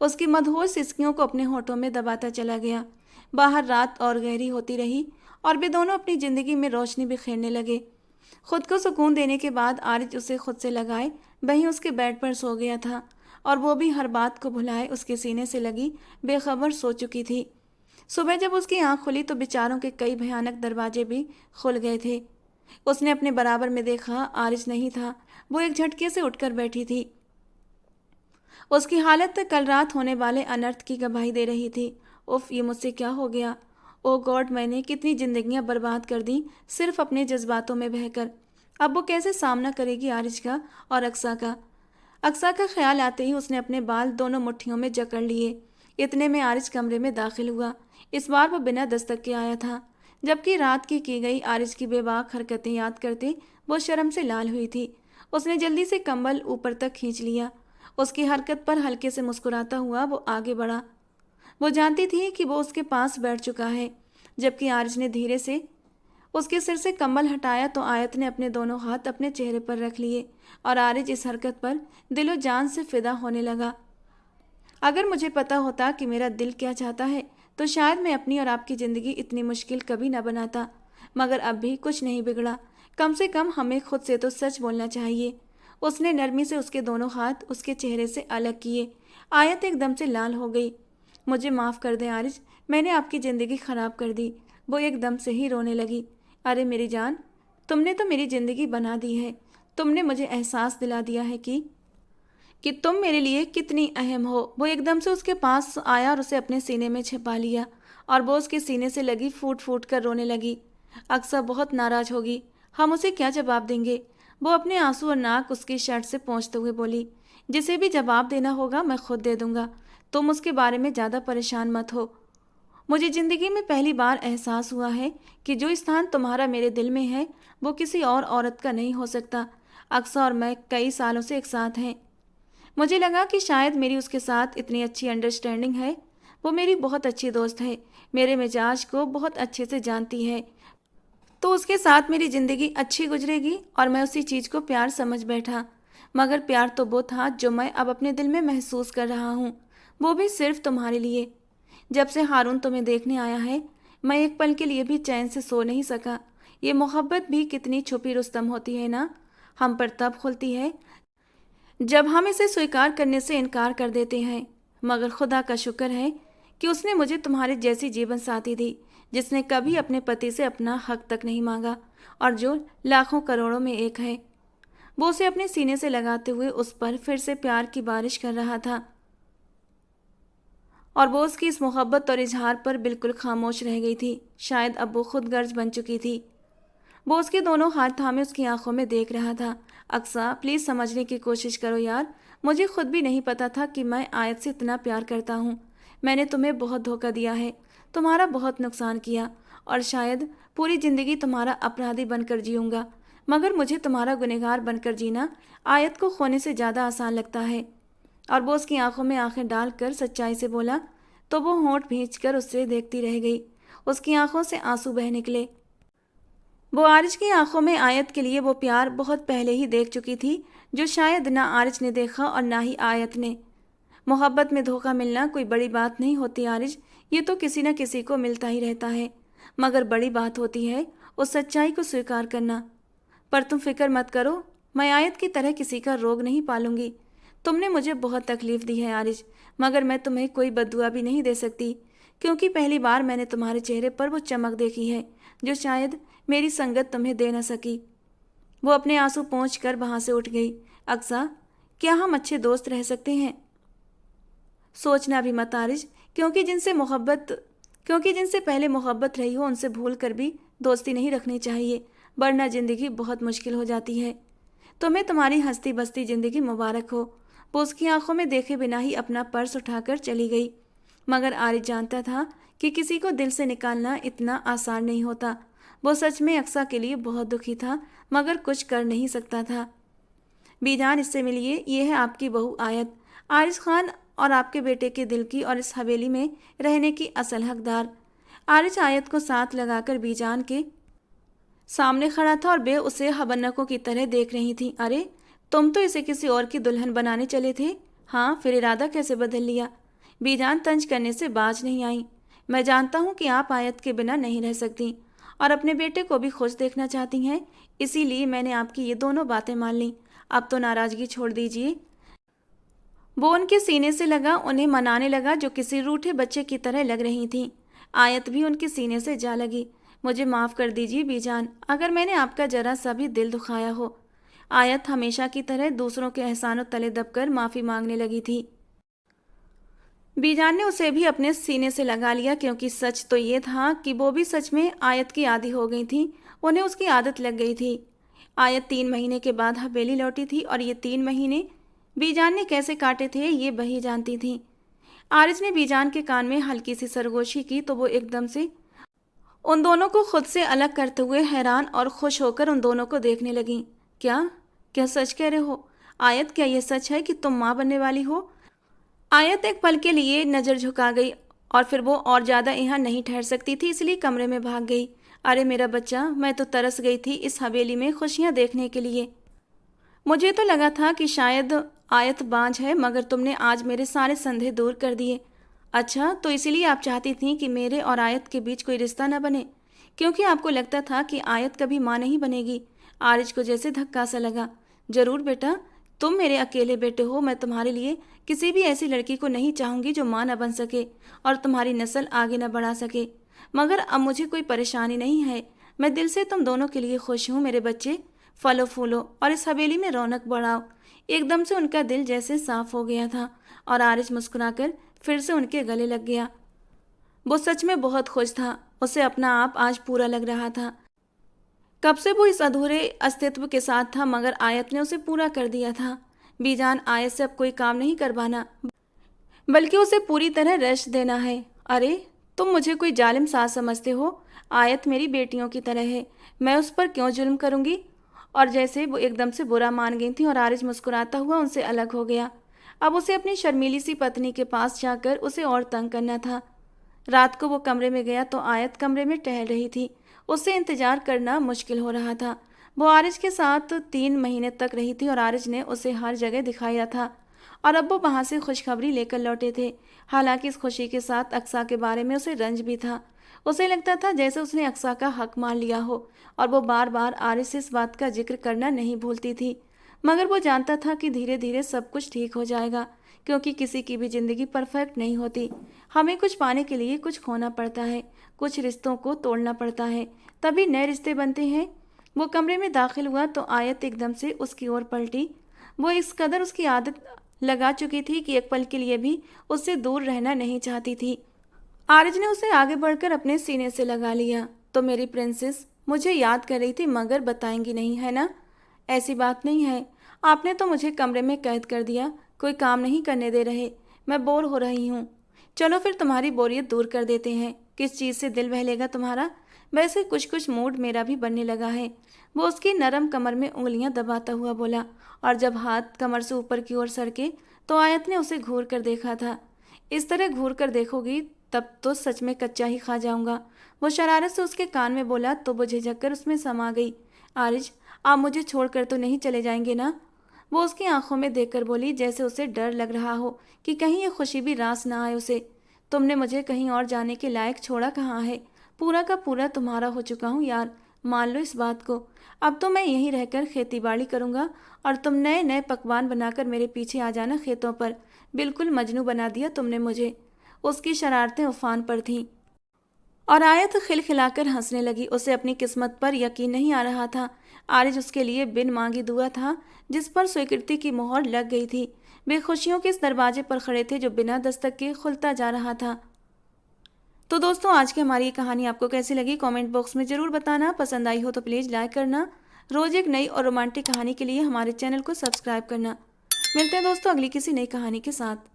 उसकी मदहोश सिसकियों को अपने होठों में दबाता चला गया। बाहर रात और गहरी होती रही और वे दोनों अपनी जिंदगी में रोशनी बिखेरने लगे। खुद को सुकून देने के बाद आरिज उसे खुद से लगाए वहीं उसके बेड पर सो गया था और वो भी हर बात को भुलाए उसके सीने से लगी बेखबर सो चुकी थी। सुबह जब उसकी आंख खुली तो विचारों के कई भयानक दरवाजे भी खुल गए थे। उसने अपने बराबर में देखा, आरिज नहीं था। वो एक झटके से उठकर बैठी थी। उसकी हालत कल रात होने वाले अनर्थ की गवाही दे रही थी। उफ, ये मुझसे क्या हो गया। ओ गॉड, मैंने कितनी जिंदगियां बर्बाद कर दी सिर्फ अपने जज्बातों में बहकर। अब वो कैसे सामना करेगी आरिज का और अक्सा का। अक्सा का ख्याल आते ही उसने अपने बाल दोनों मुट्ठियों में जकड़ लिए। इतने में आरिज कमरे में दाखिल हुआ। इस बार वो बिना दस्तक के आया था। जबकि रात की गई आरिज की बेबाक हरकतें याद करते वो शर्म से लाल हुई थी। उसने जल्दी से कंबल ऊपर तक खींच लिया। उसकी हरकत पर हल्के से मुस्कुराता हुआ वो आगे बढ़ा। वो जानती थी कि वो उसके पास बैठ चुका है। जबकि आरिज ने धीरे से उसके सिर से कंबल हटाया तो आयत ने अपने दोनों हाथ अपने चेहरे पर रख लिए और आरिज इस हरकत पर दिलो जान से फिदा होने लगा। अगर मुझे पता होता कि मेरा दिल क्या चाहता है तो शायद मैं अपनी और आपकी ज़िंदगी इतनी मुश्किल कभी ना बनाता। मगर अब भी कुछ नहीं बिगड़ा। कम से कम हमें खुद से तो सच बोलना चाहिए। उसने नरमी से उसके दोनों हाथ उसके चेहरे से अलग किए। आयत एकदम से लाल हो गई। मुझे माफ़ कर दें आरिज, मैंने आपकी ज़िंदगी ख़राब कर दी। वो एकदम से ही रोने लगी। अरे मेरी जान, तुमने तो मेरी ज़िंदगी बना दी है। तुमने मुझे एहसास दिला दिया है कि तुम मेरे लिए कितनी अहम हो। वो एकदम से उसके पास आया और उसे अपने सीने में छिपा लिया और वो उसके सीने से लगी फूट फूट कर रोने लगी। अक्सा बहुत नाराज़ होगी, हम उसे क्या जवाब देंगे। वो अपने आंसू और नाक उसकी शर्ट से पोंछते हुए बोली, जिसे भी जवाब देना होगा मैं खुद दे दूंगा। तुम उसके बारे में ज़्यादा परेशान मत हो। मुझे ज़िंदगी में पहली बार एहसास हुआ है कि जो स्थान तुम्हारा मेरे दिल में है वो किसी और औरत का नहीं हो सकता। अक्सा और मैं कई सालों से एक साथ हैं। मुझे लगा कि शायद मेरी उसके साथ इतनी अच्छी अंडरस्टैंडिंग है। वो मेरी बहुत अच्छी दोस्त है, मेरे मिजाज को बहुत अच्छे से जानती है, तो उसके साथ मेरी ज़िंदगी अच्छी गुजरेगी। और मैं उसी चीज़ को प्यार समझ बैठा। मगर प्यार तो वो था जो मैं अब अपने दिल में महसूस कर रहा हूँ, वो भी सिर्फ तुम्हारे लिए। जब से हारून तुम्हें देखने आया है मैं एक पल के लिए भी चैन से सो नहीं सका। ये मोहब्बत भी कितनी छुपी रुस्तम होती है ना, हम पर तब खुलती है जब हम इसे स्वीकार करने से इनकार कर देते हैं। मगर खुदा का शुक्र है कि उसने मुझे तुम्हारे जैसी जीवन साथी दी, जिसने कभी अपने पति से अपना हक तक नहीं मांगा और जो लाखों करोड़ों में एक है। वो उसे अपने सीने से लगाते हुए उस पर फिर से प्यार की बारिश कर रहा था और वो उसकी इस मोहब्बत और इजहार पर बिल्कुल खामोश रह गई थी। शायद अब वो खुद गर्ज बन चुकी थी। वो उसके दोनों हाथ थामे उसकी आंखों में देख रहा था। अक्सा, प्लीज़ समझने की कोशिश करो यार। मुझे खुद भी नहीं पता था कि मैं आयत से इतना प्यार करता हूँ। मैंने तुम्हें बहुत धोखा दिया है, तुम्हारा बहुत नुकसान किया और शायद पूरी ज़िंदगी तुम्हारा अपराधी बनकर जीऊँगा। मगर मुझे तुम्हारा गुनहगार बनकर जीना आयत को खोने से ज़्यादा आसान लगता है। और वो उसकी आंखों में आंखें डालकर सच्चाई से बोला तो वो होंठ भींचकर उससे देखती रह गई। उसकी आंखों से आंसू बह निकले। वो आरिज की आंखों में आयत के लिए वो प्यार बहुत पहले ही देख चुकी थी, जो शायद ना आरिज ने देखा और ना ही आयत ने। मोहब्बत में धोखा मिलना कोई बड़ी बात नहीं होती आरिज, ये तो किसी न किसी को मिलता ही रहता है। मगर बड़ी बात होती है उस सच्चाई को स्वीकार करना। पर तुम फिक्र मत करो, मैं आयत की तरह किसी का रोग नहीं पालूंगी। तुमने मुझे बहुत तकलीफ दी है आरिज, मगर मैं तुम्हें कोई बद्दुआ भी नहीं दे सकती, क्योंकि पहली बार मैंने तुम्हारे चेहरे पर वो चमक देखी है जो शायद मेरी संगत तुम्हें दे न सकी। वो अपने आंसू पोंछ कर वहाँ से उठ गई। अक्सा, क्या हम अच्छे दोस्त रह सकते हैं? सोचना भी मत आरिज, क्योंकि जिनसे पहले मोहब्बत रही हो उनसे भूल कर भी दोस्ती नहीं रखनी चाहिए, वरना ज़िंदगी बहुत मुश्किल हो जाती है। तुम्हें तुम्हारी हंसती बसती ज़िंदगी मुबारक हो। वो उसकी आंखों में देखे बिना ही अपना पर्स उठाकर चली गई। मगर आरिज जानता था कि किसी को दिल से निकालना इतना आसान नहीं होता। वो सच में अक्सा के लिए बहुत दुखी था, मगर कुछ कर नहीं सकता था। बीजान, इससे मिलिए, ये है आपकी बहू आयत, आरिज खान और आपके बेटे के दिल की और इस हवेली में रहने की असल हकदार। आरिज आयत को साथ लगाकर बीजान के सामने खड़ा था और बे उसे हबन्नकों की तरह देख रही थी। अरे, तुम तो इसे किसी और की दुल्हन बनाने चले थे। हाँ, फिर इरादा कैसे बदल लिया? बीजान तंज करने से बाज नहीं आई। मैं जानता हूँ कि आप आयत के बिना नहीं रह सकती और अपने बेटे को भी खुश देखना चाहती हैं, इसीलिए मैंने आपकी ये दोनों बातें मान ली। अब तो नाराजगी छोड़ दीजिए। वो उनके सीने से लगा, उन्हें मनाने लगा, जो किसी रूठे बच्चे की तरह लग रही थी। आयत भी उनके सीने से जा लगी। मुझे माफ़ कर दीजिए बीजान, अगर मैंने आपका जरा सा भी दिल दुखाया हो। आयत हमेशा की तरह दूसरों के एहसानों तले दबकर माफ़ी मांगने लगी थी। बीजान ने उसे भी अपने सीने से लगा लिया, क्योंकि सच तो ये था कि वो भी सच में आयत की आदी हो गई थी। उन्हें उसकी आदत लग गई थी। आयत 3 महीने के बाद हवेली लौटी थी और ये 3 महीने बीजान ने कैसे काटे थे ये वही जानती थी। आरिज ने बीजान के कान में हल्की सी सरगोशी की तो वो एकदम से उन दोनों को खुद से अलग करते हुए हैरान और खुश होकर उन दोनों को देखने लगी। क्या क्या सच कह रहे हो आयत? क्या ये सच है कि तुम माँ बनने वाली हो? आयत एक पल के लिए नज़र झुका गई और फिर वो और ज़्यादा यहाँ नहीं ठहर सकती थी, इसलिए कमरे में भाग गई। अरे मेरा बच्चा, मैं तो तरस गई थी इस हवेली में खुशियाँ देखने के लिए। मुझे तो लगा था कि शायद आयत बांझ है, मगर तुमने आज मेरे सारे संदेह दूर कर दिए। अच्छा, तो इसीलिए आप चाहती थीं कि मेरे और आयत के बीच कोई रिश्ता न बने, क्योंकि आपको लगता था कि आयत कभी माँ नहीं बनेगी। आरिज को जैसे धक्का सा लगा। जरूर बेटा, तुम मेरे अकेले बेटे हो। मैं तुम्हारे लिए किसी भी ऐसी लड़की को नहीं चाहूँगी जो माँ न बन सके और तुम्हारी नस्ल आगे न बढ़ा सके। मगर अब मुझे कोई परेशानी नहीं है। मैं दिल से तुम दोनों के लिए खुश हूँ। मेरे बच्चे, फलो फूलो और इस हवेली में रौनक बढ़ाओ। एकदम से उनका दिल जैसे साफ हो गया था और आरिज मुस्कुराकर फिर से उनके गले लग गया। वो सच में बहुत खुश था। उसे अपना आप आज पूरा लग रहा था। कब से वो इस अधूरे अस्तित्व के साथ था, मगर आयत ने उसे पूरा कर दिया था। बीजान, आयत से अब कोई काम नहीं करवाना, बल्कि उसे पूरी तरह रेस्ट देना है। अरे, तुम मुझे कोई जालिम सास समझते हो? आयत मेरी बेटियों की तरह है, मैं उस पर क्यों जुल्म करूँगी? और जैसे वो एकदम से बुरा मान गई थी और आरिज मुस्कुराता हुआ उनसे अलग हो गया। अब उसे अपनी शर्मीली सी पत्नी के पास जाकर उसे और तंग करना था। रात को वो कमरे में गया तो आयत कमरे में टहल रही थी। उससे इंतजार करना मुश्किल हो रहा था। वो आरिज के साथ 3 महीने तक रही थी और आरिज ने उसे हर जगह दिखाया था और अब वो वहाँ से खुशखबरी लेकर लौटे थे। हालांकि इस खुशी के साथ अक्सा के बारे में उसे रंज भी था। उसे लगता था जैसे उसने अक्सा का हक मान लिया हो और वो बार बार आरिज से इस बात का जिक्र करना नहीं भूलती थी। मगर वो जानता था कि धीरे धीरे सब कुछ ठीक हो जाएगा, क्योंकि किसी की भी ज़िंदगी परफेक्ट नहीं होती। हमें कुछ पाने के लिए कुछ खोना पड़ता है, कुछ रिश्तों को तोड़ना पड़ता है, तभी नए रिश्ते बनते हैं। वो कमरे में दाखिल हुआ तो आयत एकदम से उसकी ओर पलटी। वो इस कदर उसकी आदत लगा चुकी थी कि एक पल के लिए भी उससे दूर रहना नहीं चाहती थी। आरिज ने उसे आगे बढ़कर अपने सीने से लगा लिया। तो मेरी प्रिंसेस मुझे याद कर रही थी, मगर बताएंगी नहीं, है ना? ऐसी बात नहीं है। आपने तो मुझे कमरे में कैद कर दिया, कोई काम नहीं करने दे रहे। मैं बोर हो रही हूँ। चलो फिर तुम्हारी बोरियत दूर कर देते हैं। किस चीज़ से दिल बहलेगा तुम्हारा? वैसे कुछ कुछ मूड मेरा भी बनने लगा है। वो उसकी नरम कमर में उंगलियां दबाता हुआ बोला और जब हाथ कमर से ऊपर की ओर सरके तो आयत ने उसे घूर कर देखा था। इस तरह घूर कर देखोगी तब तो सच में कच्चा ही खा जाऊंगा। वो शरारत से उसके कान में बोला तो वो झिझक कर उसमें समा गई। आरिज, आप मुझे छोड़कर तो नहीं चले जाएंगे ना? वो उसकी आंखों में देखकर बोली, जैसे उसे डर लग रहा हो कि कहीं ये खुशी भी रास ना आए उसे। तुमने मुझे कहीं और जाने के लायक छोड़ा कहाँ है? पूरा का पूरा तुम्हारा हो चुका हूँ यार, मान लो इस बात को। अब तो मैं यहीं रहकर खेती बाड़ी करूँगा और तुम नए नए पकवान बनाकर मेरे पीछे आ जाना खेतों पर। बिल्कुल मजनू बना दिया तुमने मुझे। उसकी शरारतें उफान पर थीं और आयत खिलखिलाकर हंसने लगी। उसे अपनी किस्मत पर यकीन नहीं आ रहा था। आरिज उसके लिए बिन मांगी दुआ था जिस पर स्वीकृति की मोहर लग गई थी। वे खुशियों के इस दरवाजे पर खड़े थे जो बिना दस्तक के खुलता जा रहा था। तो दोस्तों, आज की हमारी ये कहानी आपको कैसी लगी कमेंट बॉक्स में ज़रूर बताना। पसंद आई हो तो प्लीज़ लाइक करना। रोज़ एक नई और रोमांटिक कहानी के लिए हमारे चैनल को सब्सक्राइब करना। मिलते हैं दोस्तों अगली किसी नई कहानी के साथ।